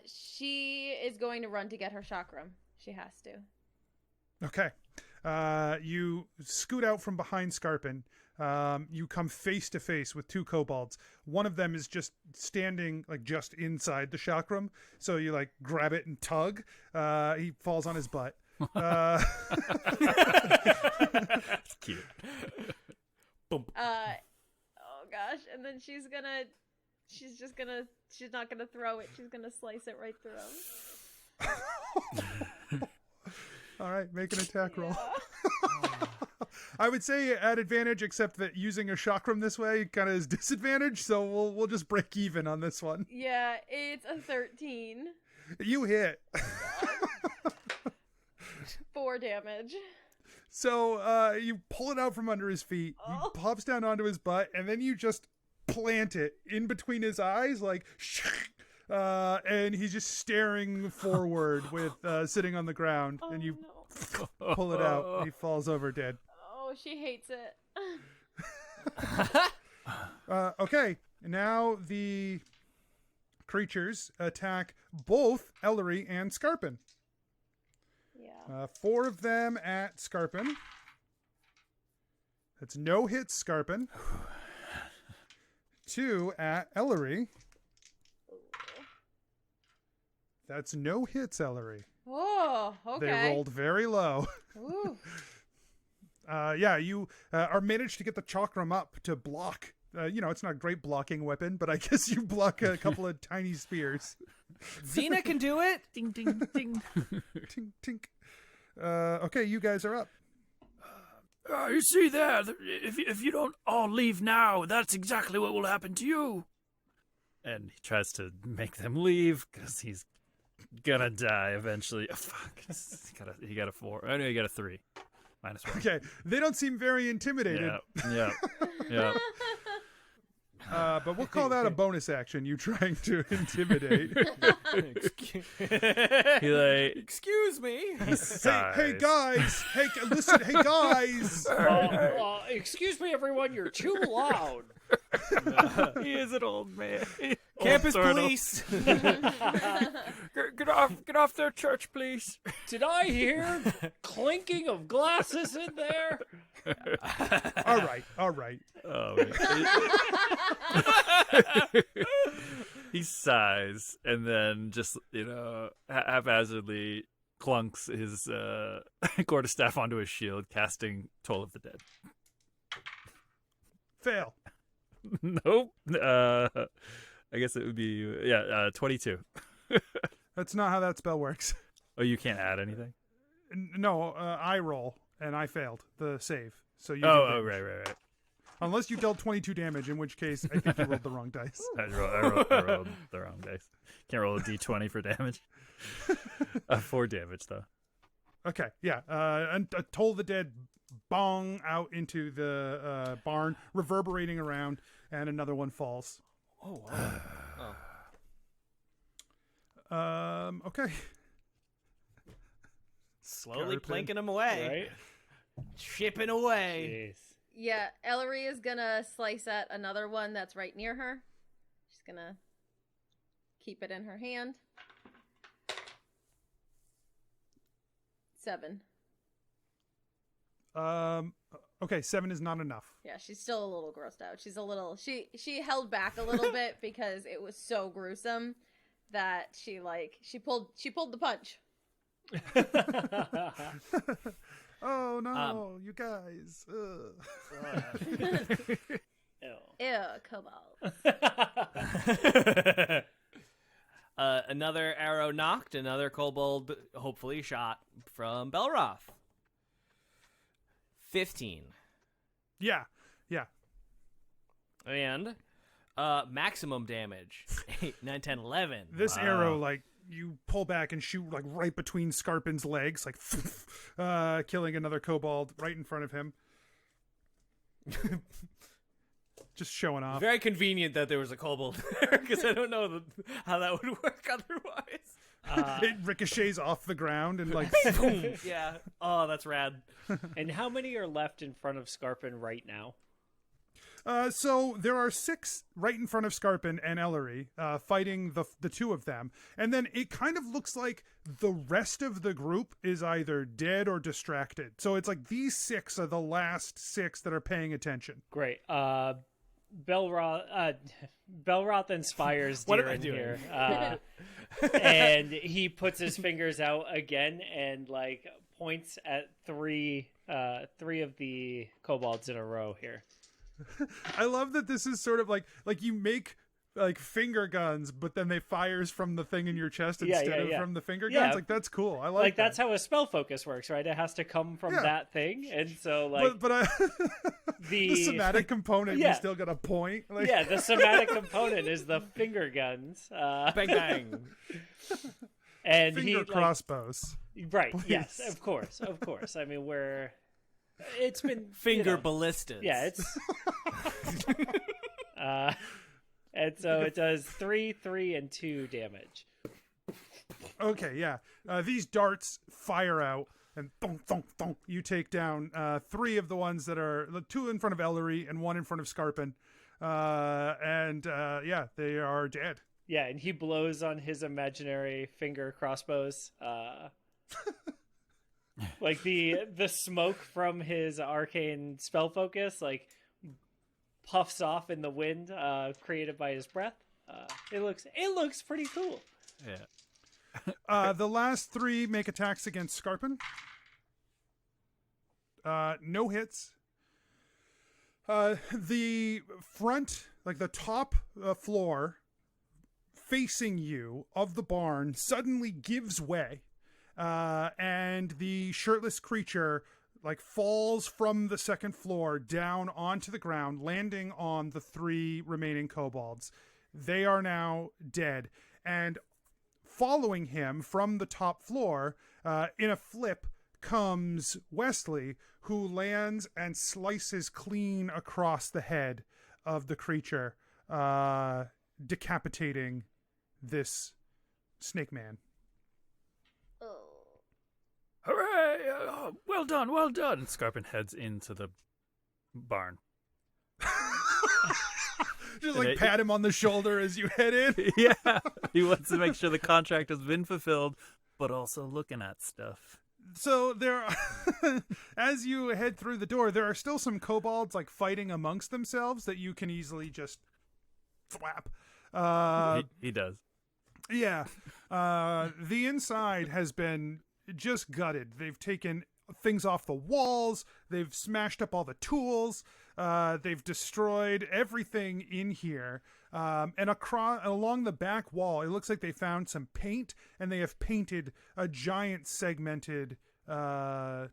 she is going to run to get her chakram. She has to. Okay. You scoot out from behind Skarpin. You come face to face with two kobolds. One of them is just standing like just inside the chakram. So you like grab it and tug. He falls on his butt. It's cute. Boom. Oh gosh. And then she's not gonna throw it. She's gonna slice it right through. All right, make an attack roll. I would say at advantage, except that using a chakram this way kind of is disadvantage. So we'll just break even on this one. Yeah, it's a 13. You hit. 4 damage. So you pull it out from under his feet. He pops down onto his butt, and then you just plant it in between his eyes, like, and he's just staring forward with sitting on the ground, and you pull it out, and he falls over dead. Oh, she hates it. Okay, now the creatures attack both Ellery and Skarpin. Yeah. 4 of them at Skarpin. That's no hits, Skarpin. 2 at Ellery. That's no hits, Ellery. Oh, okay. They rolled very low. Ooh. Yeah, you are managed to get the chakram up to block. It's not a great blocking weapon, but I guess you block a couple of tiny spears. Xena can do it. Ding, ding, ding. Tink, tink. Okay, you guys are up. You see there, if you don't all leave now, that's exactly what will happen to you. And he tries to make them leave because he's gonna die eventually. Oh, fuck. He got a 4. Oh, no, he got a 3. -1. Okay, they don't seem very intimidated. Yeah. But we'll call that a bonus action, you trying to intimidate. He like, Excuse me. Hey guys! Hey, listen, hey guys! Excuse me, everyone. You're too loud. he is an old man. Campus Sort of. police. Get off their church, please. Did I hear clinking of glasses in there? All right. Oh, he sighs and then just, haphazardly clunks his quarterstaff onto his shield, casting Toll of the Dead. Fail. Nope. I guess it would be 22. That's not how that spell works. Oh, you can't add anything? No, I roll, and I failed the save. So you. Oh, right. Unless you dealt 22 damage, in which case I think you rolled the wrong dice. I rolled the wrong dice. Can't roll a d20 for damage. 4 damage, though. Okay, yeah. And Toll the Dead bong out into the barn, reverberating around, and another one falls. Oh, wow. Okay. Slowly Skarpin. plinking him away. Right? Chipping away. Jeez. Yeah, Ellery is gonna slice at another one that's right near her. She's gonna keep it in her hand. 7. Okay, 7 is not enough. Yeah, she's still a little grossed out. She's a little she held back a little bit because it was so gruesome that she pulled the punch. Oh no, you guys. Ew, Kobolds. Another arrow knocked, another kobold hopefully shot from Belroth. 15. Yeah. And maximum damage. 8, 9, 10, 11. This arrow, you pull back and shoot right between Skarpin's legs, killing another kobold right in front of him. Just showing off. Very convenient that there was a kobold there, because I don't know how that would work otherwise. It ricochets off the ground and like Boom. Yeah. Oh, that's rad. And how many are left in front of Skarpin right now? So there are 6 right in front of Skarpin and Ellery, fighting the two of them. And then it kind of looks like the rest of the group is either dead or distracted. So it's like these 6 are the last 6 that are paying attention. Great. Belroth inspires What am I Deeran doing? here. And he puts his fingers out again and like points at three of the kobolds in a row here. I love that this is sort of like you make like finger guns, but then they fires from the thing in your chest instead of from the finger guns. Yeah. Like that's cool. I like that. That's how a spell focus works, right? It has to come from that thing, and so like but the somatic component you still got a point. Like... Yeah, the somatic component is the finger guns. Bang bang. finger And he crossbows. Right? Please. Yes, of course. I mean, it's been Finger ballistas. Yeah, it's. And so it does 3, 3, and 2 damage. Okay, yeah. These darts fire out, and thunk, thunk, thunk. You take down 3 of the ones that are 2 in front of Ellery and 1 in front of Skarpin, and they are dead. Yeah, and he blows on his imaginary finger crossbows. Like the smoke from his arcane spell focus, like puffs off in the wind, created by his breath. It looks pretty cool. Yeah. The last 3 make attacks against Skarpin. No hits. The front, like the top floor facing you of the barn suddenly gives way. And the shirtless creature like falls from the second floor down onto the ground, landing on the 3 remaining kobolds. They are now dead. And following him from the top floor, in a flip, comes Wesley, who lands and slices clean across the head of the creature, decapitating this snake man. Hooray! Well done, well done. And Skarpin heads into the barn. Just like pat him on the shoulder as you head in. Yeah, he wants to make sure the contract has been fulfilled, but also looking at stuff. So there are, as you head through the door, there are still some kobolds like fighting amongst themselves that you can easily just thwap. He does. Yeah. The inside has been just gutted. They've taken things off the walls. They've smashed up all the tools. They've destroyed everything in here. And along the back wall, it looks like they found some paint, and they have painted a giant segmented fang,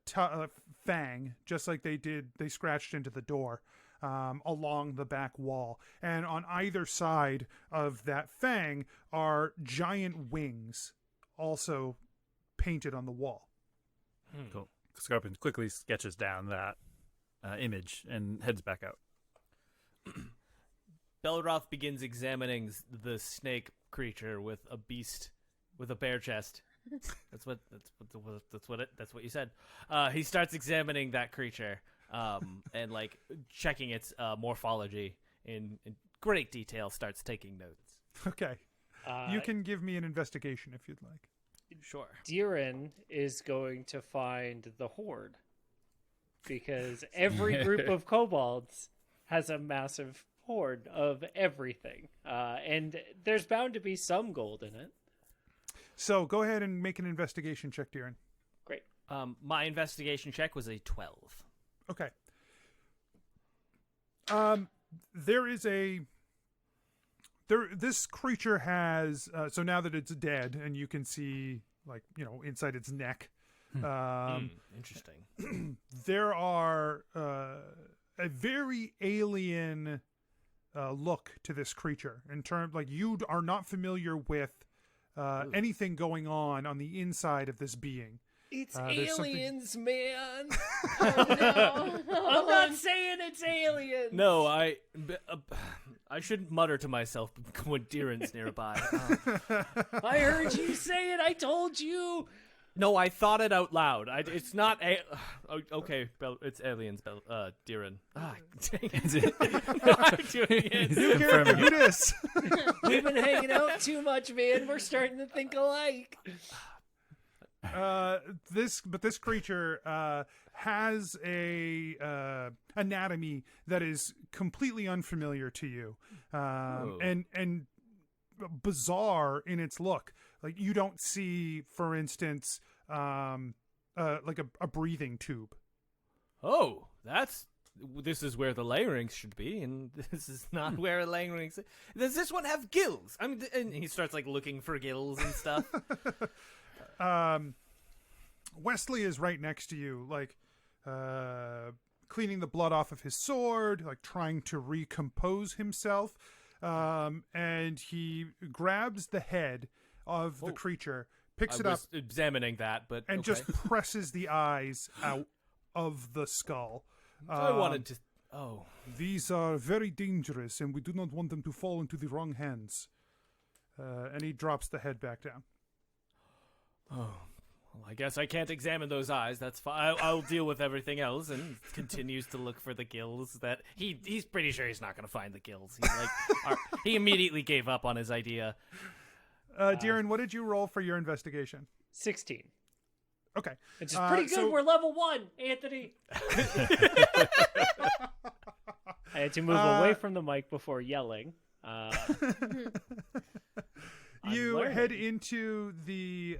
just like they scratched into the door, along the back wall. And on either side of that fang are giant wings, also painted on the wall. Cool. Skarpin quickly sketches down that image and heads back out. Belroth begins examining the snake creature with a beast with a bare chest. That's what you said. He starts examining that creature, and like checking its morphology in great detail. Starts taking notes. Okay, you can give me an investigation if you'd like. Sure. Deeran is going to find the horde, because every group of kobolds has a massive horde of everything, and there's bound to be some gold in it. So go ahead and make an investigation check, Deeran. Great. My investigation check was a 12. Okay. This creature has, so now that it's dead and you can see, like, inside its neck, Interesting. there are a very alien look to this creature in terms, like, you are not familiar with anything going on the inside of this being. It's there's something- aliens, man. Oh, no. I'm not saying it's aliens. No, I shouldn't mutter to myself when Deeran's nearby. I heard you say it. I told you. No, I thought it out loud. It's not okay. It's aliens. Deeran. Ah, dang it. No, I'm doing it. You can't do this. We've been hanging out too much, man. We're starting to think alike. This creature has a anatomy that is completely unfamiliar to you, and bizarre in its look. Like you don't see, for instance, like a breathing tube. Oh, this is where the layering should be, and this is not where a layering. Does this one have gills? I mean, and he starts like looking for gills and stuff. Wesley is right next to you, like cleaning the blood off of his sword, like trying to recompose himself. And he grabs the head of the creature, picks it up, examining that, but and just presses the eyes out of the skull. I wanted to. Oh, these are very dangerous, and we do not want them to fall into the wrong hands. And he drops the head back down. Oh, well, I guess I can't examine those eyes. That's fine. I'll deal with everything else. And continues to look for the gills. That he's pretty sure he's not going to find the gills. He's like, he immediately gave up on his idea. Deeran, what did you roll for your investigation? 16. Okay, Which is pretty good. so- We're level 1, Anthony. I had to move away from the mic before yelling. You learning. head into the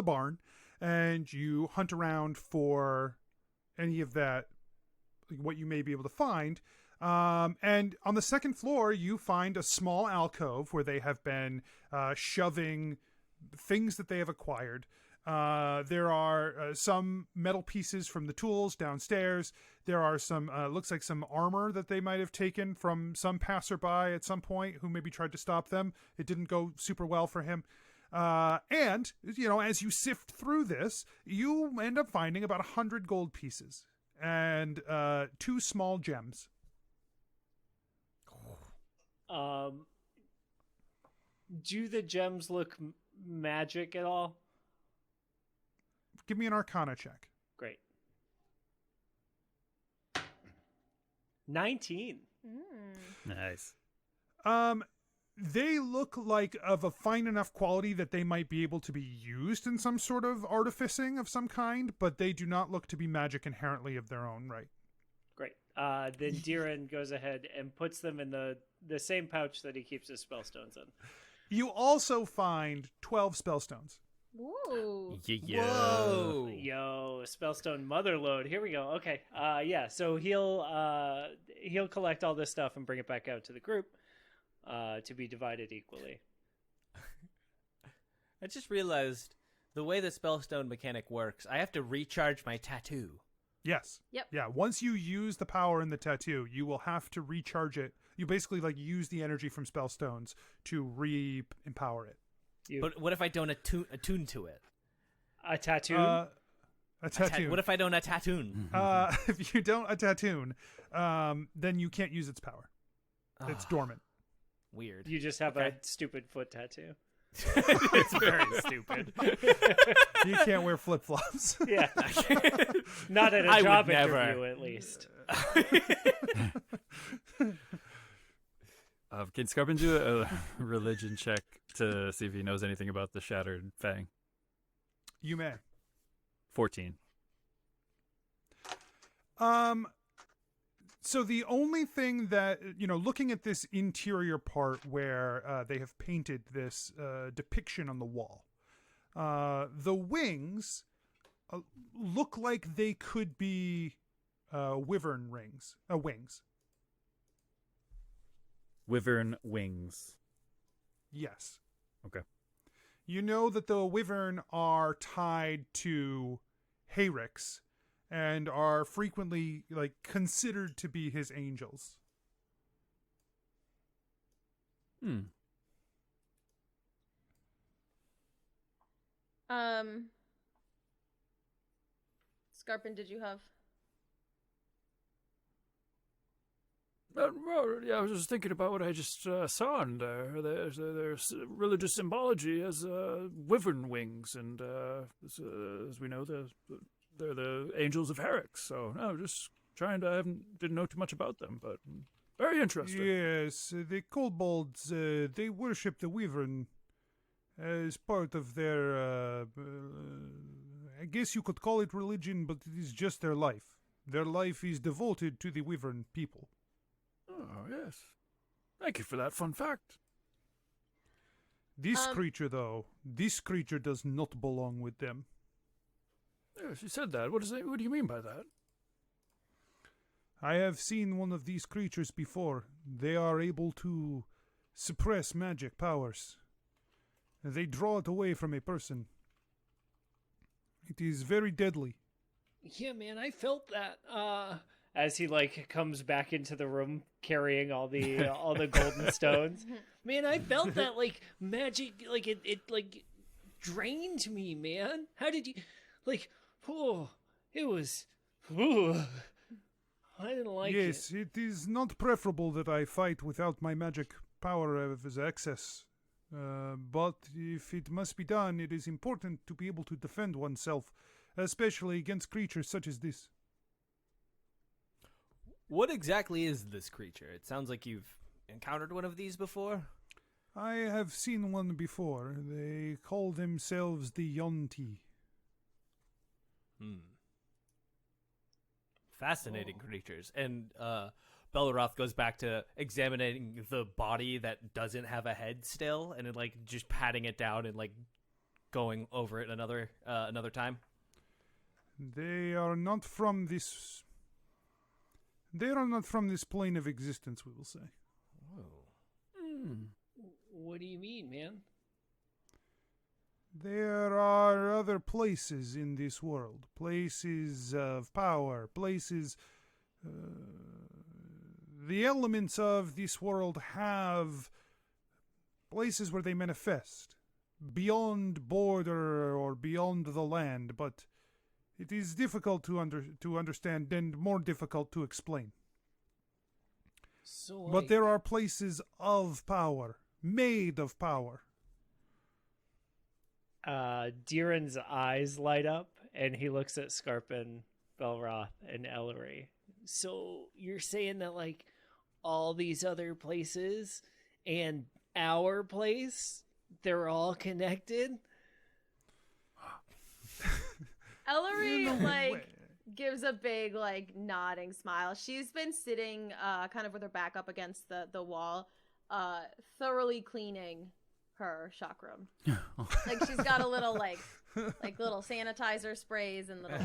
barn, and you hunt around for any of that, like, what you may be able to find. And on the second floor, you find a small alcove where they have been shoving things that they have acquired. There are some metal pieces from the tools downstairs. There are some, looks like some armor that they might have taken from some passerby at some point who maybe tried to stop them. It didn't go super well for him. And, you know, as you sift through this, you end up finding about 100 gold pieces and 2 small gems. Do the gems look magic at all? Give me an Arcana check. Great. 19. Nice. They look like of a fine enough quality that they might be able to be used in some sort of artificing of some kind, but they do not look to be magic inherently of their own right. Great. Then Deeran goes ahead and puts them in the same pouch that he keeps his spellstones in. You also find 12 spellstones. Ooh. Whoa! Yo, spellstone motherload. Here we go. Okay. Yeah. So he'll collect all this stuff and bring it back out to the group, to be divided equally. I just realized the way the spellstone mechanic works. I have to recharge my tattoo. Yes. Yep. Yeah. Once you use the power in the tattoo, you will have to recharge it. You basically like use the energy from spellstones to re-empower it. But what if I don't attune to it? A tattoo? A tattoo. What if I don't tattoo? If you don't a tattoo, then you can't use its power. It's dormant. Weird. You just have a stupid foot tattoo. It's very stupid. You can't wear flip-flops. Yeah. Not at a I job would never. interview, at least. Can Skarpin do a religion check to see if he knows anything about the shattered Fang? You may. 14. So the only thing that, looking at this interior part where they have painted this depiction on the wall, the wings look like they could be wyvern wings. Wyvern wings. Yes. Okay. You know that the wyvern are tied to Hayrix and are frequently considered to be his angels. Skarpin did you have? Well, yeah, I was just thinking about what I just saw in there. There's religious symbology as wyvern wings, and as we know, they're the angels of Herrick. So, no, just trying to. Didn't know too much about them, but very interesting. Yes, the Kobolds, they worship the wyvern as part of their, I guess you could call it religion, but it is just their life. Their life is devoted to the wyvern people. Oh, yes. Thank you for that fun fact. This creature does not belong with them. Yes, you said that. What do you mean by that? I have seen one of these creatures before. They are able to suppress magic powers. They draw it away from a person. It is very deadly. Yeah, man, I felt that. As he comes back into the room carrying all the golden stones. Man, I felt that magic, it drained me, man. How did you it was I didn't like it. Yes, it is not preferable that I fight without my magic power as excess. But if it must be done, it is important to be able to defend oneself, especially against creatures such as this. What exactly is this creature? It sounds like you've encountered one of these before. I have seen one before. They call themselves the Yonti. Fascinating creatures. And Belroth goes back to examining the body that doesn't have a head still, and just patting it down and going over it another time. They are not from this. They are not from this plane of existence, we will say. What do you mean, man? There are other places in this world. Places of power. Places. The elements of this world have places where they manifest. Beyond border or beyond the land, but it is difficult to understand and more difficult to explain. But there are places of power, made of power. Deeran's eyes light up, and he looks at Skarpin, Belroth, and Ellery. So you're saying that all these other places and our place, they're all connected? Ellery, gives a big, nodding smile. She's been sitting, kind of with her back up against the wall, thoroughly cleaning her chakram. She's got a little, little sanitizer sprays and little,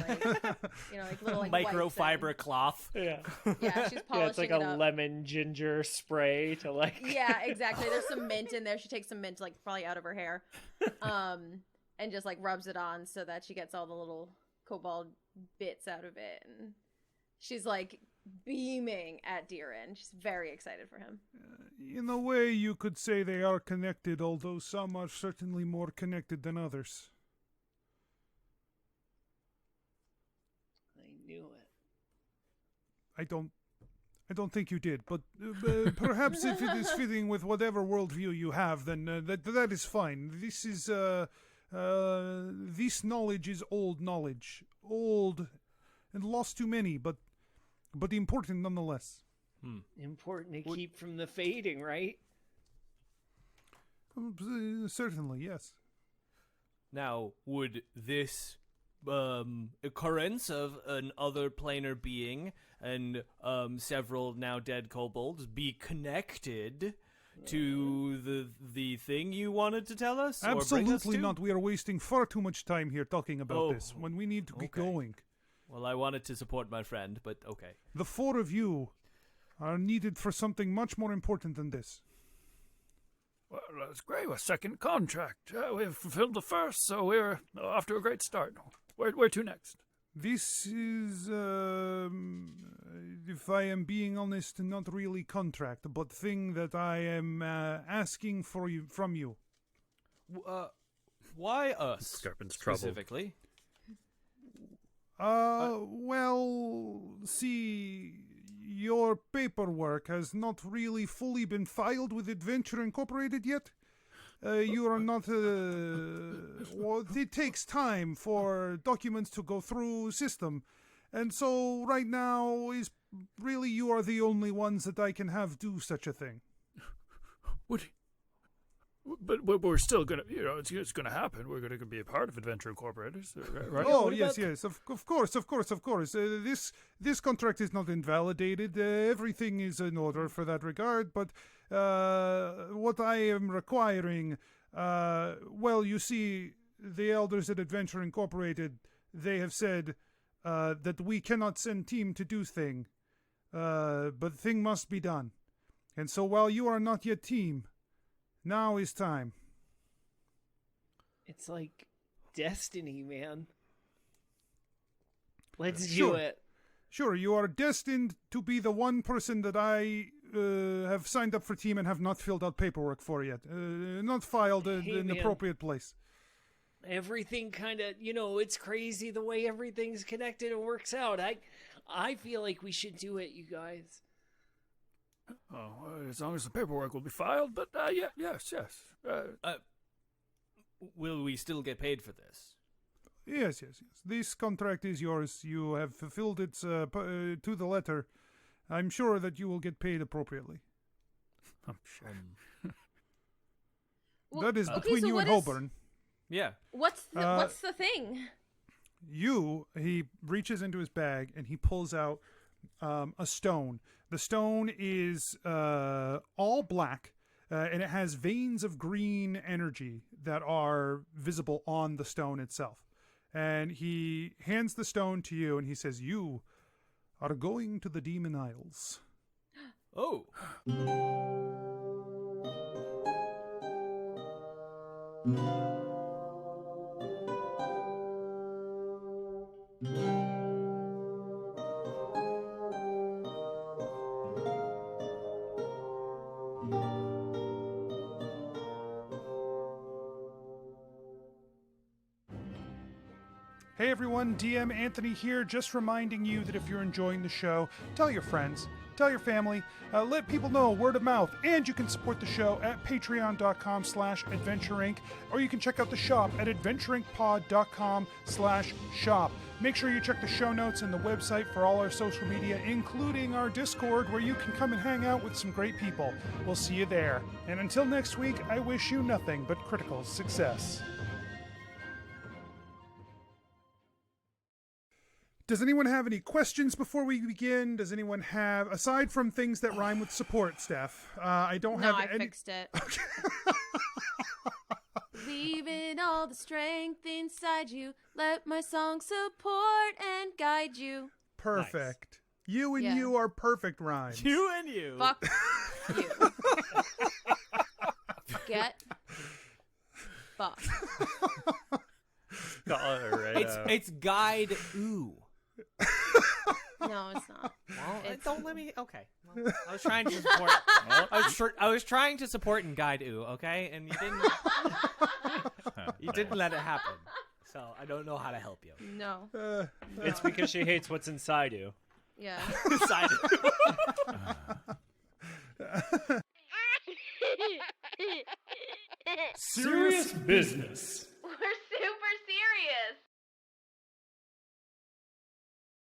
little, microfiber cloth. Yeah. Yeah, she's polishing it's like it a up. lemon ginger spray to Yeah, exactly. There's some mint in there. She takes some mint, probably out of her hair. And just rubs it on so that she gets all the little kobold bits out of it, and she's beaming at Deeran. She's very excited for him. In a way, you could say they are connected, although some are certainly more connected than others. I knew it. I don't think you did, but perhaps if it is fitting with whatever worldview you have, then that is fine. This is this knowledge is old knowledge, old and lost to many, but important nonetheless. Important to keep from the fading, right? Certainly, yes. Now, would this occurrence of an other planar being and several now dead kobolds be connected to the thing you wanted to tell us? Absolutely not. We are wasting far too much time here talking about this when we need to get going. Well, I wanted to support my friend, but okay. The four of you are needed for something much more important than this. Well, that's great. A second contract. We've fulfilled the first, so we're off to a great start. Where to next? This is, if I am being honest, not really contract, but thing that I am asking from you. Why us Skarpin's trouble. specifically? Well, see, your paperwork has not really fully been filed with Adventure Incorporated yet. You are not, well, it takes time for documents to go through system. And so right now is really you are the only ones that I can have do such a thing. But we're still gonna, it's gonna happen. We're gonna be a part of Adventure Incorporated, right? Oh, yes, of course. This contract is not invalidated. Everything is in order for that regard. But what I am requiring, well, you see, the elders at Adventure Incorporated, they have said that we cannot send team to do thing, but thing must be done. And so while you are not yet team, now is time. It's like destiny, man. Let's Sure. do it. Sure, you are destined to be the one person that I have signed up for team and have not filled out paperwork for yet. Not filed in Hey, an man. appropriate place. Everything kind of, it's crazy the way everything's connected and works out. I feel like we should do it, you guys. Oh, as long as the paperwork will be filed. But yes. Will we still get paid for this? Yes. This contract is yours. You have fulfilled it to the letter. I'm sure that you will get paid appropriately. I'm sure. Well, That is okay, between so you what and is- Holborn. Yeah. What's the thing? He reaches into his bag and he pulls out a stone. The stone is all black, and it has veins of green energy that are visible on the stone itself. And he hands the stone to you, and he says, "You are going to the Demon Isles." Oh. Hey everyone, DM Anthony here, just reminding you that if you're enjoying the show, tell your friends, tell your family, let people know, word of mouth, and you can support the show at patreon.com/adventureinc, or you can check out the shop at adventureincpod.com/shop. Make sure you check the show notes and the website for all our social media, including our Discord, where you can come and hang out with some great people. We'll see you there. And until next week, I wish you nothing but critical success. Does anyone have any questions before we begin? Does anyone have, aside from things that rhyme with support, Steph? I don't No, have I any. fixed it. Leaving all the strength inside you, let my song support and guide you. Perfect. You and Yeah. you are perfect rhymes. You and you. Fuck you. Get fucked. It's guide ooh. No, it's not. Well, It's- don't let me. Okay. Well, I was trying to support. I was trying to support and guide ooh. Okay, and you didn't. You didn't let it happen. So I don't know how to help you. No. It's because she hates what's inside you. Yeah. Side. Serious business.